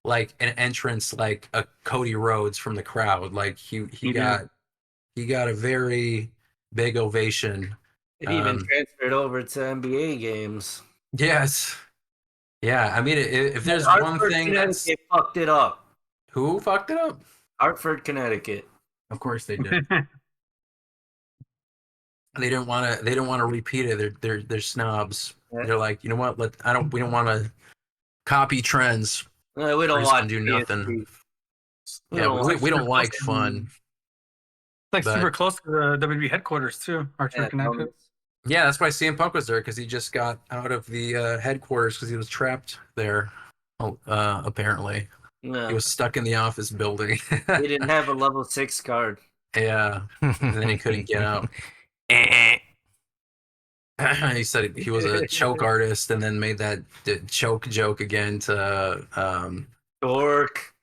like an entrance like a Cody Rhodes from the crowd. Like he got a very big ovation. It even transferred over to NBA games. Yes. Yeah, I mean, if there's one thing that's fucked it up. Who fucked it up? Hartford, Connecticut. Of course they did. They didn't want to repeat it. They're snobs. Yeah. They're like, you know what? We don't want to copy trends. No, we don't want to do nothing. We don't like fun. It's like super close to the WWE headquarters too, Hartford, Connecticut. Yeah, that's why CM Punk was there, because he just got out of the headquarters because he was trapped there. Apparently, he was stuck in the office building. He didn't have a level 6 card. Yeah, and then he couldn't get out. He said he was a choke artist, and then made that choke joke again to Dork.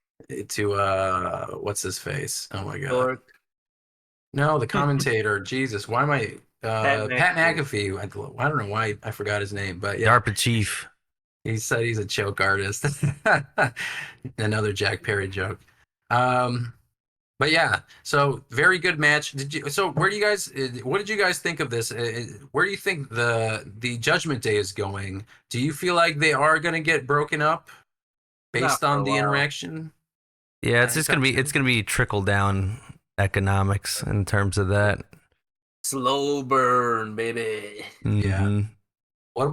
To what's his face? Oh my god. Dork. No, the commentator. Jesus, why am I? Pat Pat McAfee. McAfee. I don't know why I forgot his name, but yeah, DARPA chief. he said he's a joke artist. Another Jack Perry joke. Um, but yeah, so very good match. So where do you guys? What did you guys think of this? Where do you think the Judgment Day is going? Do you feel like they are going to get broken up Not based for a on the while. interaction? Yeah, it's just gonna be trickle down economics in terms of that. Slow burn, baby. Yeah. Mhm. What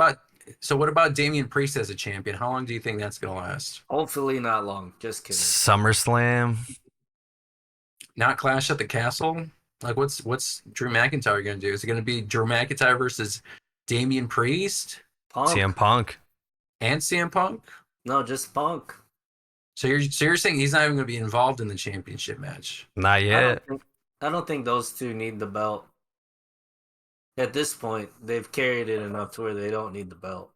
about Damian Priest as a champion? How long do you think that's going to last? Hopefully not long. Just kidding. SummerSlam. Not Clash at the Castle? Like, what's Drew McIntyre going to do? Is it going to be Drew McIntyre versus Damian Priest Punk. CM Punk. and CM Punk? No, just Punk. So you're saying he's not even going to be involved in the championship match? Not yet. I don't think those two need the belt. At this point, they've carried it enough to where they don't need the belt.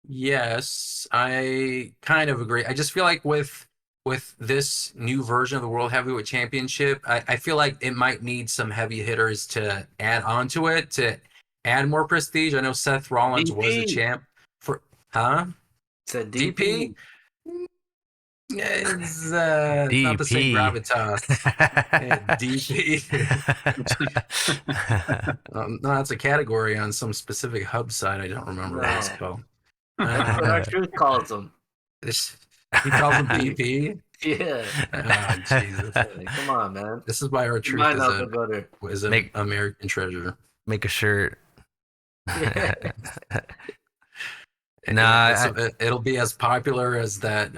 Yes, I kind of agree. I just feel like with this new version of the World Heavyweight Championship, I feel like it might need some heavy hitters to add onto it to add more prestige. I know Seth Rollins was a DP. champ for, huh? Said DP? DP. It's not the same DP. gravitas. DP. No, that's a category on some specific hub site. I don't remember what it's No. called. That's what our truth calls them. He calls him DP. Yeah. Oh, Jesus. Come on, man. This is why our You truth might not feel better. is an Make- American treasure. Make a shirt. Yeah, it'll be as popular as that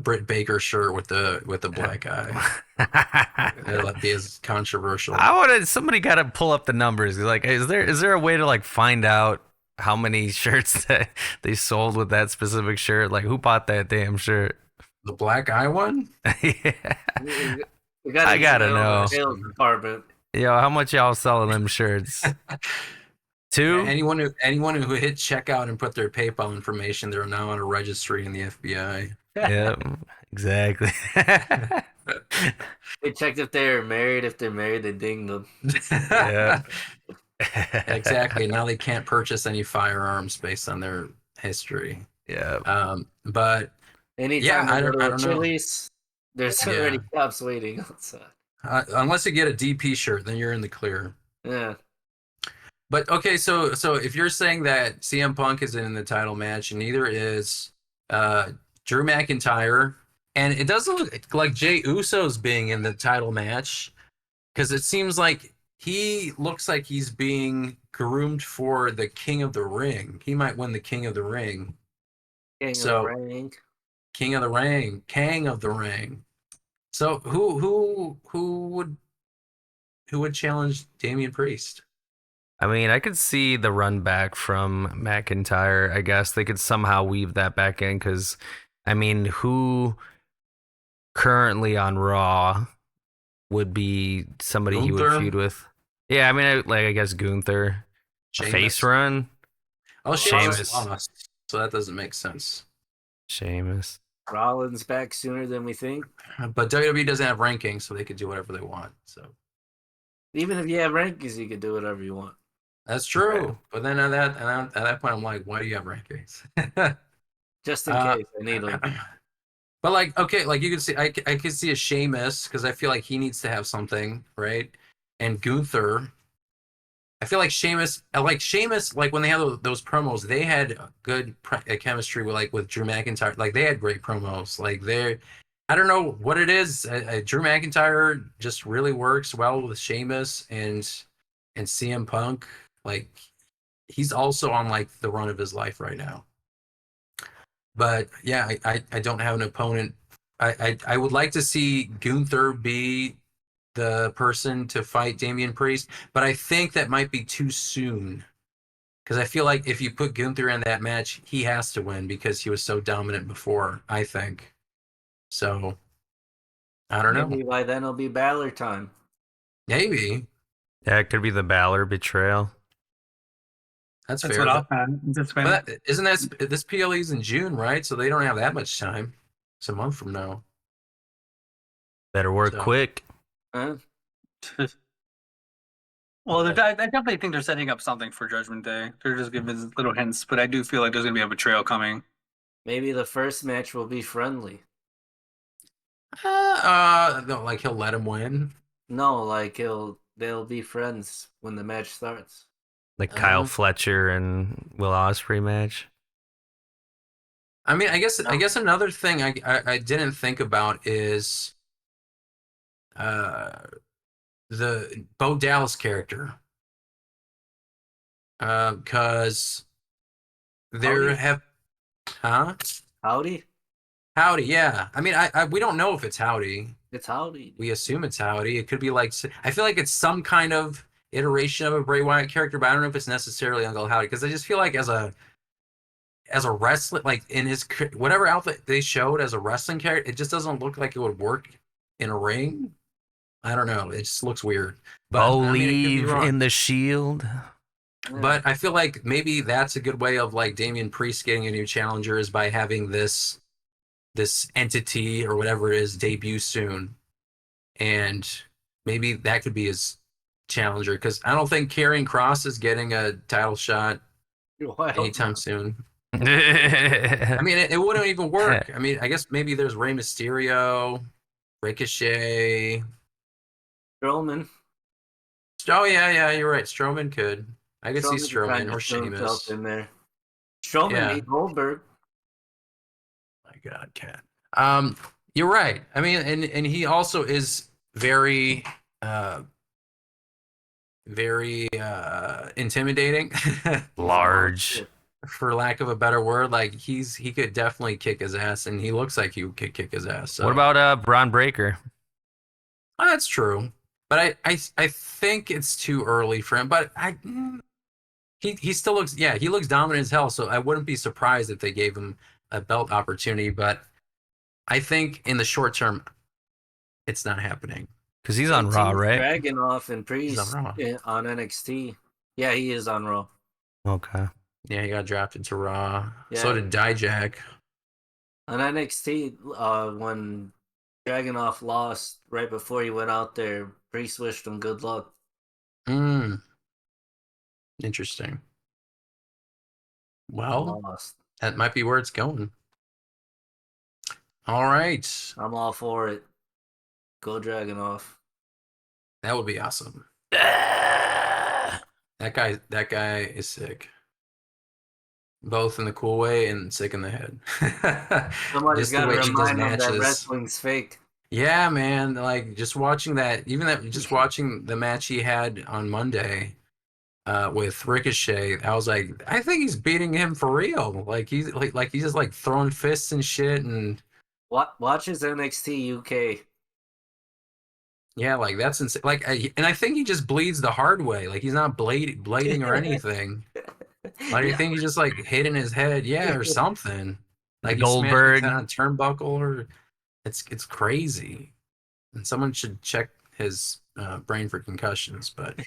Britt Baker shirt with the black eye. It'll be as controversial. Somebody got to pull up the numbers. Like, is there a way to like find out how many shirts that they sold with that specific shirt? Like, who bought that damn shirt? The black eye one? Yeah. We I gotta know. Sales department. Yo, how much y'all selling them shirts? 2? Anyone who hit checkout and put their PayPal information, they're now on a registry in the FBI. Yeah, exactly. They checked if they're married. If they're married, they dinged them. Yeah. Exactly. Now they can't purchase any firearms based on their history. Yeah. But Anytime I they go don't to know. Chili's, there's already cops waiting outside. Unless you get a DP shirt, then you're in the clear. Yeah. But okay, so if you're saying that CM Punk is in the title match, and neither is Drew McIntyre, and it doesn't look like Jey Uso's being in the title match, because it seems like he looks like he's being groomed for the King of the Ring. He might win the King of the Ring. King So- of the ring. King of the Ring, Kang of the Ring. So who would challenge Damian Priest? I mean, I could see the run back from McIntyre. I guess they could somehow weave that back in because, I mean, who currently on Raw would be somebody he would Gunther? feud with? Yeah, I mean, I guess Gunther. A Sheamus? face run? Oh, Sheamus. Sheamus lost, so that doesn't make sense. Sheamus. Rollins back sooner than we think. But WWE doesn't have rankings, so they could do whatever they want. So Even if you have rankings, you can do whatever you want. that's true. But then at that point, I'm like, why do you have rankings? Just in case I need them. But like, okay, like you can see, I could see a Sheamus because I feel like he needs to have something, right? And Gunther, I feel like Sheamus, like when they had those promos, they had good chemistry with Drew McIntyre. Like they had great promos. Like I don't know what it is. Drew McIntyre just really works well with Sheamus and CM Punk. Like he's also on like the run of his life right now. But yeah, I don't have an opponent. I would like to see Gunther be the person to fight Damian Priest, but I think that might be too soon. Because I feel like if you put Gunther in that match, he has to win because he was so dominant before, I think. So, I don't know. Maybe by then it'll be Balor time. Maybe. Yeah, it could be the Balor betrayal. That's That's fair. what I'm anticipating. But isn't this PLE's in June, right? So they don't have that much time. It's a month from now. Better work So- quick. Huh? Well, I definitely think they're setting up something for Judgment Day. They're just giving little hints, but I do feel like there's gonna be a betrayal coming. Maybe the first match will be friendly. No, like he'll let him win. No, like they'll be friends when the match starts. Like Kyle Uh, Fletcher and Will Ospreay match. I mean, I guess another thing I didn't think about is uh the Bo Dallas character. Because there Howdy? have, huh? Howdy? Howdy, yeah. I mean, we don't know if it's Howdy. It's Howdy. We assume it's Howdy. It could be like, I feel like it's some kind of iteration of a Bray Wyatt character, but I don't know if it's necessarily Uncle Howdy because I just feel like as a wrestler, like in his whatever outfit they showed as a wrestling character, it just doesn't look like it would work in a ring. I don't know. It just looks weird. But I mean, it could be Believe wrong. in the Shield. But I feel like maybe that's a good way of like Damian Priest getting a new challenger is by having this entity or whatever it is debut soon, and maybe that could be his challenger because I don't think Karrion Kross is getting a title shot Why anytime soon. I I mean, it wouldn't even work. I mean, I guess maybe there's Rey Mysterio, Ricochet. Strowman. Oh yeah, you're right. Strowman could. I could see Strowman kinda or threw himself Sheamus. in there. Strowman Yeah. beat Goldberg. My God, Cat. You're right. I mean, and he also is very, very intimidating, Large. for lack of a better word. Like he could definitely kick his ass, and he looks like he could kick his ass. So. What about Braun Breaker? Oh, that's true, but I think it's too early for him. But he still looks, yeah, he looks dominant as hell. So I wouldn't be surprised if they gave him a belt opportunity. But I think in the short term, it's not happening. Because he's on Raw, right? Dragunov and He's Priest on Raw. on NXT. Yeah, he is on Raw. Okay. Yeah, he got drafted to Raw. Yeah. So did Dijak. On NXT, when Dragunov lost right before he went out there, Priest wished him good luck. Interesting. Well, Lost. that might be where it's going. All right. I'm all for it. Go Dragunov. That would be awesome. That guy is sick. Both in the cool way and sick in the head. Somebody's Just the got to way he does remind him that matches. wrestling's fake. Yeah, man. Like just watching that, just watching the match he had on Monday with Ricochet, I was like, I think he's beating him for real. Like he's just like throwing fists and shit, and Watch his NXT UK. yeah, like that's insane. Like, and I think he just bleeds the hard way. Like he's not blading or anything. Like I think he's just like hitting his head, yeah, or something. Like he smashed Goldberg. his head on a turnbuckle, or it's crazy. And someone should check his brain for concussions. But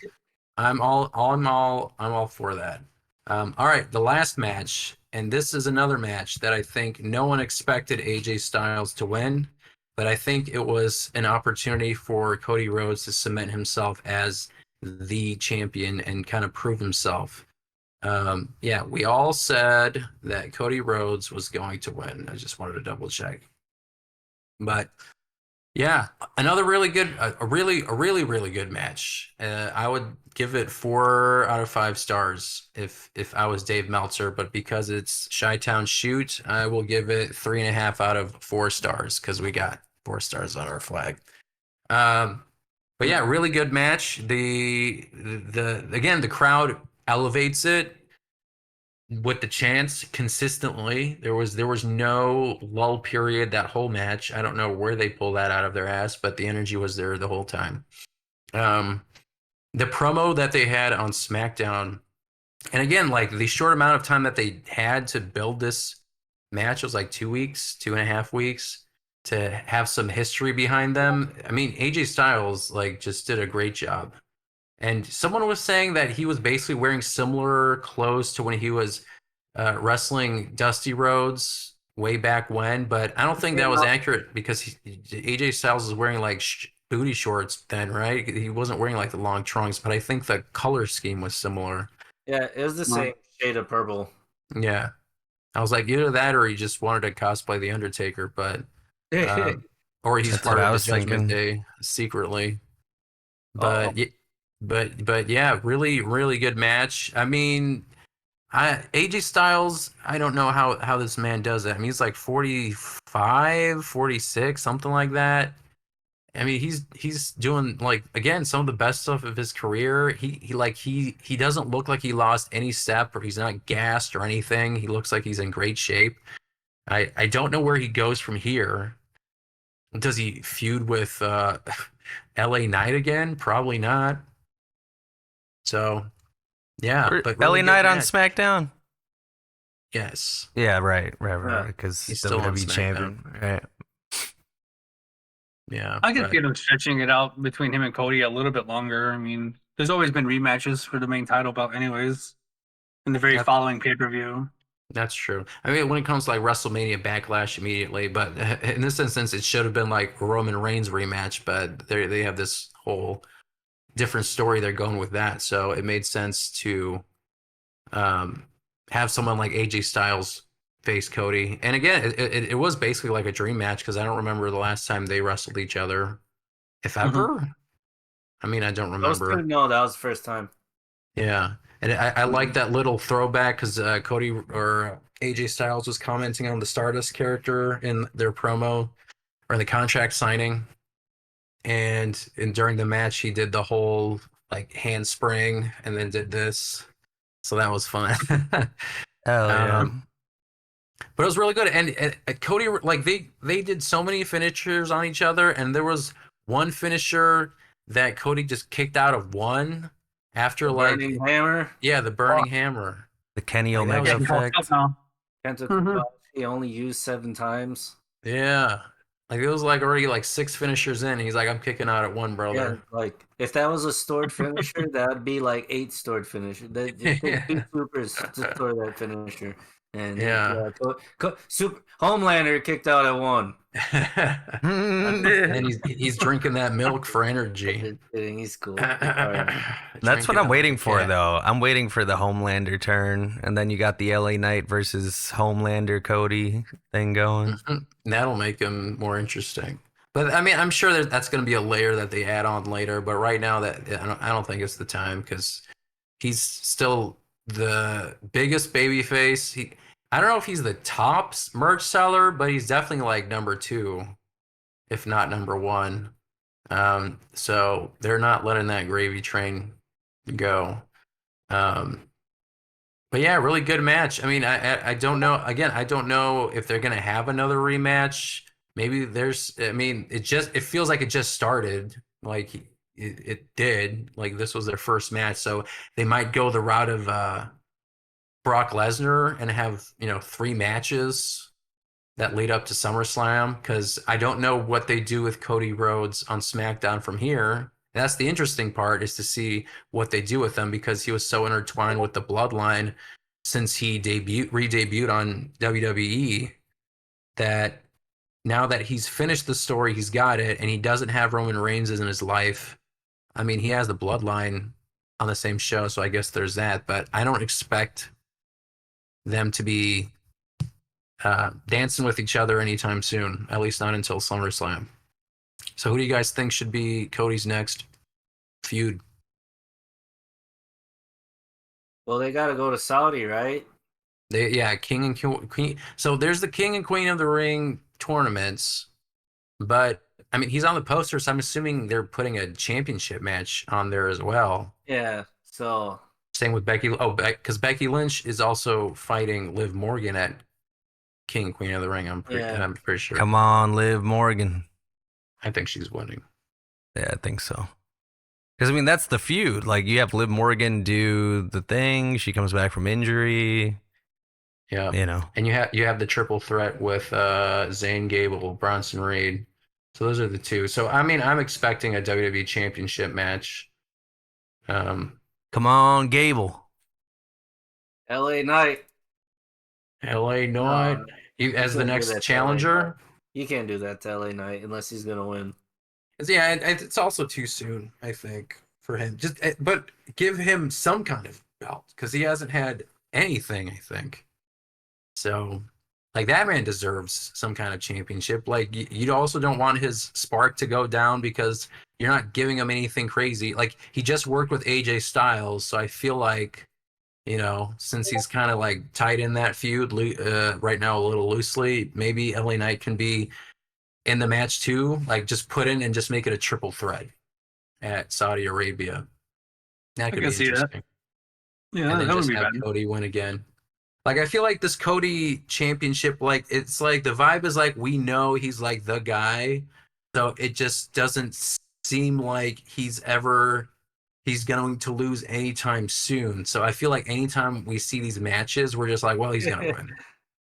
I'm all for that. All right, the last match, and this is another match that I think no one expected AJ Styles to win, but I think it was an opportunity for Cody Rhodes to cement himself as the champion and kind of prove himself. Yeah, we all said that Cody Rhodes was going to win. I just wanted to double check. But yeah, another really good, a really good match. I would give it 4 out of 5 stars if I was Dave Meltzer, but because it's Chi-Town Shoot, I will give it 3.5 out of 4 stars because we got 4 stars on our flag. But yeah, really good match. Again, the crowd elevates it with the chants consistently. There was no lull period that whole match. I don't know where they pull that out of their ass, but the energy was there the whole time. The promo that they had on SmackDown, and again, like the short amount of time that they had to build this match was like 2 weeks, 2.5 weeks to have some history behind them. I mean, AJ Styles like just did a great job. And someone was saying that he was basically wearing similar clothes to when he was wrestling Dusty Rhodes way back when, but I don't think that was accurate because AJ Styles is wearing like booty shorts then, right? He wasn't wearing like the long trunks, but I think the color scheme was similar. Yeah, it was the same shade of purple. Yeah. I was like, either that or he just wanted to cosplay the Undertaker, but or he's That's part what I of the was Judgment thinking. Day secretly. Oh. But yeah, really really good match. I mean, AJ Styles, I don't know how this man does it. I mean, he's like 45, 46, something like that. I mean, he's doing like again some of the best stuff of his career. He doesn't look like he lost any step or he's not gassed or anything. He looks like he's in great shape. I don't know where he goes from here. Does he feud with LA Knight again? Probably not. So, yeah, Or but LA really good Knight on match. SmackDown. Yes. Yeah, right, Yeah. because He's still on WWE champion, right? Yeah. I can but- see them stretching it out between him and Cody a little bit longer. I mean, there's always been rematches for the main title belt, anyways, in the very Yep. following pay-per-view. That's true. I mean, when it comes to like WrestleMania Backlash immediately, but in this instance, it should have been like a Roman Reigns rematch, but they have this whole different story they're going with that. So it made sense to have someone like AJ Styles face Cody. And again, it was basically like a dream match because I don't remember the last time they wrestled each other, if ever. I mean, I don't remember. No, that was the first time. Yeah. And I like that little throwback because Cody or AJ Styles was commenting on the Stardust character in their promo or the contract signing. And during the match, he did the whole like handspring and then did this. So that was fun. Hell yeah. But it was really good. And Cody, like they did so many finishers on each other. And there was one finisher that Cody just kicked out of one after Burning hammer. Yeah, the burning hammer. The Kenny Like, that Omega was- effect. Kenta Mhm. Kobashi only used 7 times. Yeah. Like it was like already like 6 finishers in. He's like, I'm kicking out at one, Yeah, brother. like if that was a stored finisher, that would be like 8 stored finisher. That just take 2 supers to store that finisher. And Yeah. Super Homelander kicked out at 1. And he's drinking that milk for energy. Just kidding, he's cool. That's what I'm waiting for, though. I'm waiting for the Homelander turn, and then you got the LA Knight versus Homelander Cody thing going. That'll make him more interesting. But I mean, I'm sure that's going to be a layer that they add on later. But right now, that I don't think it's the time because he's still the biggest baby face. I don't know if he's the top merch seller, but he's definitely like number 2, if not number 1. So they're not letting that gravy train go. But yeah, really good match. I mean, I don't know. Again, I don't know if they're gonna have another rematch. Maybe there's. I mean, it feels like it just started. Like it did. Like this was their first match, so they might go the route of Brock Lesnar and have 3 matches that lead up to SummerSlam. Because I don't know what they do with Cody Rhodes on SmackDown from here. And that's the interesting part, is to see what they do with him, because he was so intertwined with the bloodline since he re-debuted on WWE, that now that he's finished the story, he's got it, and he doesn't have Roman Reigns in his life. I mean, he has the bloodline on the same show, so I guess there's that. But I don't expect them to be dancing with each other anytime soon, at least not until SummerSlam. So who do you guys think should be Cody's next feud? Well, they got to go to Saudi, right? King and Queen. So there's the King and Queen of the Ring tournaments, but I mean, he's on the poster, so I'm assuming they're putting a championship match on there as well. Yeah. So Same with Becky. Oh, because Becky Lynch is also fighting Liv Morgan at King and Queen of the Ring. I'm pretty sure. Come on, Liv Morgan. I think she's winning. Yeah, I think so. Because, I mean, that's the feud. Like, you have Liv Morgan do the thing. She comes back from injury. Yeah. And you have the triple threat with Zayn Gable, Bronson Reed. So those are the 2. So, I mean, I'm expecting a WWE Championship match. Come on, Gable. LA Knight. LA Knight as the next challenger. You can't do that to LA Knight unless he's gonna win. Yeah, and it's also too soon, I think, for him. But give him some kind of belt because he hasn't had anything, I think. So, like that man deserves some kind of championship. Like you also don't want his spark to go down because you're not giving him anything crazy. Like he just worked with AJ Styles, so I feel like since he's kind of like tied in that feud right now a little loosely, maybe LA Knight can be in the match too. Like just put in and just make it a triple threat at Saudi Arabia. That I could can be see that. interesting. Yeah, And then that would just be have bad. Cody win again. Like I feel like this Cody championship, like it's like the vibe is like we know he's like the guy, so it just doesn't seem like he's going to lose anytime soon. So I feel like anytime we see these matches, we're just like, well, he's gonna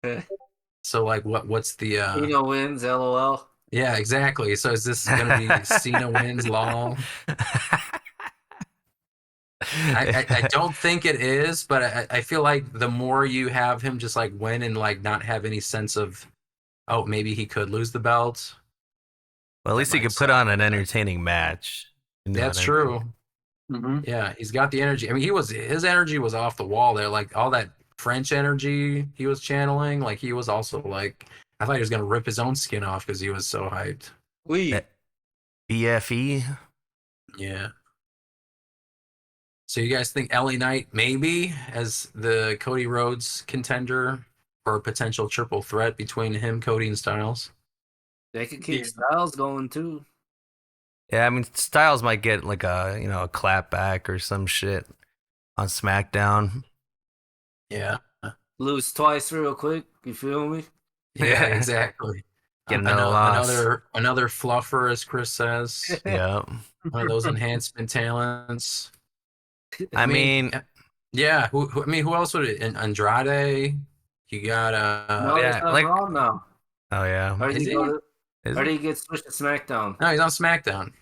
win. So like, what's the Cena wins, LOL. Yeah, exactly. So is this gonna be Cena wins, lol? I don't think it is, but I feel like the more you have him just like win and like not have any sense of, oh, maybe he could lose the belt. Well, at least he might could put suck. on an entertaining match. You know That's what I mean? true. Mm-hmm. Yeah, he's got the energy. I mean, his energy was off the wall there. Like all that French energy he was channeling. Like he was also like, I thought he was gonna rip his own skin off because he was so hyped. We. BFE. Yeah. So you guys think LA Knight maybe as the Cody Rhodes contender for a potential triple threat between him, Cody, and Styles? They could keep Yeah. Styles going too. Yeah, I mean Styles might get like a clap back or some shit on SmackDown. Yeah. Lose twice real quick. You feel me? Yeah, exactly. Get another loss. Another fluffer, as Chris says. Yeah. One of those enhancement talents. I mean, yeah. Who else would it? Andrade. You got No, yeah, he's not like- Raw now. oh yeah. Or did Is he he? go to? Is Or it? did he get switched to SmackDown? No, he's on SmackDown.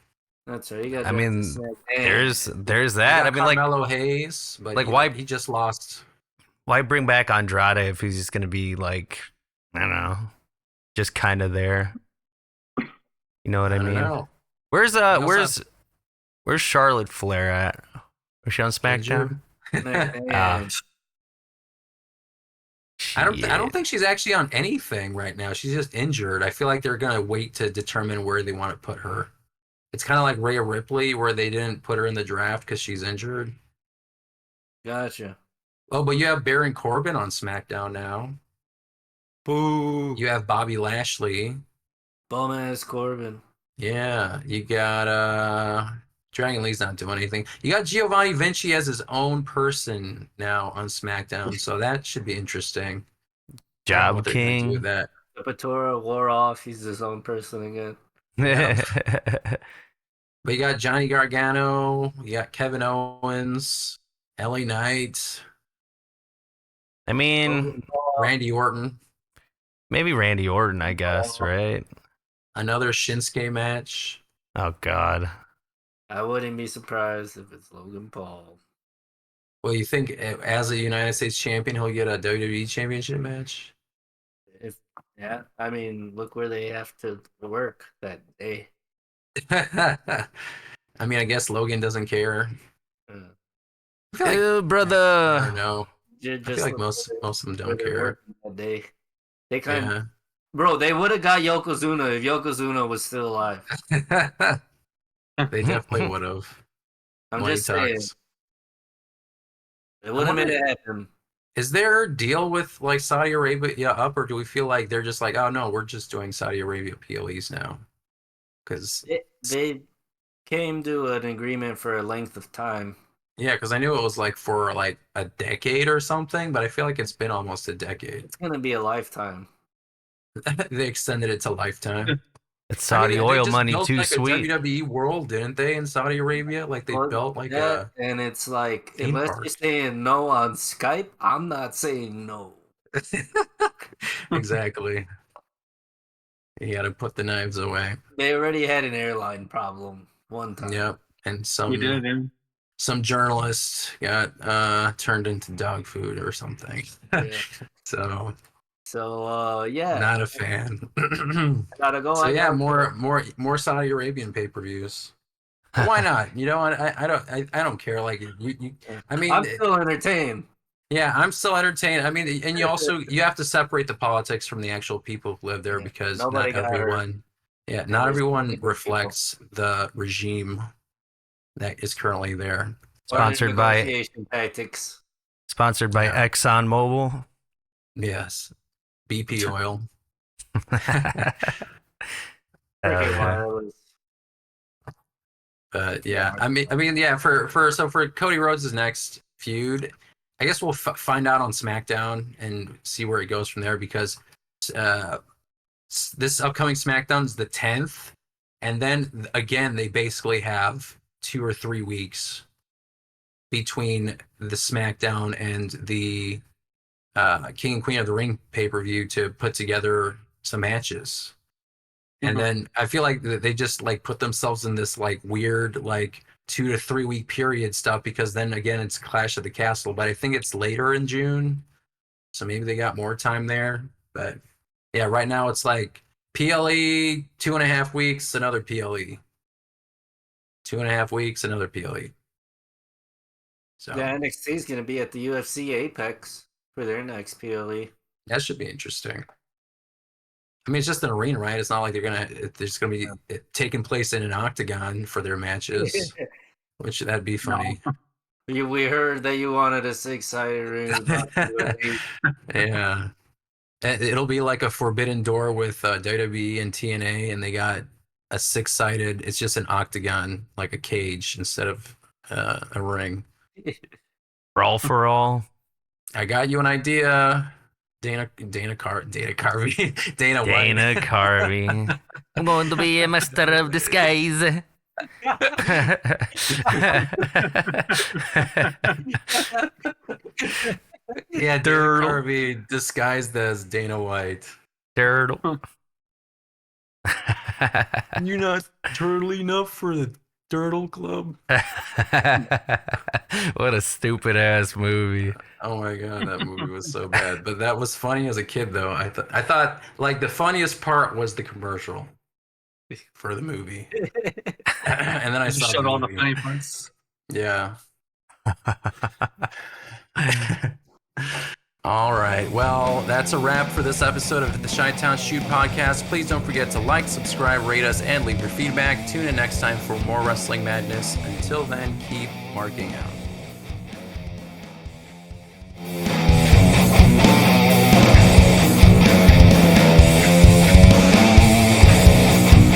That's right. He got. I drafted mean, to SmackDown. there's You that. got I mean, like, Carmelo Hayes, but like, why- he just lost. why bring back Andrade if he's just gonna be like, I don't know, just kind of there. You know what I I don't mean? know. Where's also where's Charlotte Flair at? Was she on SmackDown? SmackDown. Ah. I don't Shit. think she's actually on anything right now. She's just injured. I feel like they're gonna wait to determine where they want to put her. It's kind of like Rhea Ripley, where they didn't put her in the draft because she's injured. Gotcha. Oh, but you have Baron Corbin on SmackDown now. Boo. You have Bobby Lashley. Bum ass Corbin. Yeah, you got Dragon Lee's not doing anything. You got Giovanni Vinci as his own person now on SmackDown, so that should be interesting. I don't know Job what they're gonna do with King. that. Patora wore off. He's his own person again. But you got Johnny Gargano, you got Kevin Owens, LA Knight, I mean, Randy Orton, maybe Randy Orton, I guess, right? another Shinsuke match. Oh God. I wouldn't be surprised if it's Logan Paul. Well, you think as a United States champion, he'll get a WWE championship match? Yeah, I mean, look where they have to work that day. I mean, I guess Logan doesn't care. Uh, I feel like, Ew, I brother. don't know. I feel like most of them don't care. That day. They kind of, Yeah. bro. They would have got Yokozuna if Yokozuna was still alive. They definitely would have. I'm just saying, it would have wonder- made it happen. Is their deal with like Saudi Arabia up, or do we feel like they're just like, oh no, we're just doing Saudi Arabia PLEs now? Because They came to an agreement for a length of time. yeah, because I knew it was like for like a decade or something, but I feel like it's been almost a decade. It's gonna be a lifetime. They extended it to lifetime. It's Saudi they oil just money built, too like, sweet. A WWE World, didn't they, in Saudi Arabia? Like they Well, built like that, and it's like, theme unless park. you're saying no on Skype, I'm not saying no. Exactly. You got to put the knives away. They already had an airline problem one time. Yep. And You did, dude. some journalist got turned into dog food or something. Yeah. So So yeah, Not a fan. gotta go. So I yeah, gotta more Saudi Arabian pay-per-views. But why not? You know, I don't care. Like you go. I mean, I'm still entertained. yeah, I'm still entertained. I mean, and you have to separate the politics from the actual people who live there Yeah, because nobody not got hurt. everyone, yeah, not everyone reflects the regime that is currently there. Sponsored by negotiation tactics. Sponsored by Yeah. ExxonMobil. Yes, BP oil. Cricket yeah. wireless. But yeah, I mean, yeah. For Cody Rhodes' next feud, I guess we'll find out on SmackDown and see where it goes from there because this upcoming SmackDown is the 10th, and then again they basically have 2 or 3 weeks between the SmackDown and the King and Queen of the Ring pay-per-view to put together some matches. And then I feel like they just like put themselves in this like weird like 2 to 3 week period stuff because then again it's Clash of the Castle, but I think it's later in June, so maybe they got more time there. But yeah, right now it's like PLE 2.5 weeks, another PLE 2.5 weeks, another PLE. So Yeah, NXT is gonna be at the UFC Apex for their next PLE. that should be interesting. I mean, it's just an arena, right? It's not like there's gonna be taking place in an octagon for their matches, which that'd be funny. We heard that you wanted a 6-sided ring. Yeah, it'll be like a forbidden door with WWE and TNA, and they got a 6-sided. It's just an octagon, like a cage instead of a ring. Brawl for all. I got you an idea. Dana Carvey. Dana White. Dana Carvey. I'm going to be a master of disguise. Yeah, Dana Turtle. Carvey disguised as Dana White. Turtle. You're not turtle enough for the Turtle Club. What a stupid ass movie. Oh my god, that movie was so bad. But that was funny as a kid, though. I thought like the funniest part was the commercial for the movie, and then I saw Showed the all the movie. funny parts. Yeah. All right. Well, that's a wrap for this episode of the Chi-Town Shoot podcast. Please don't forget to like, subscribe, rate us, and leave your feedback. Tune in next time for more wrestling madness. Until then, keep marking out.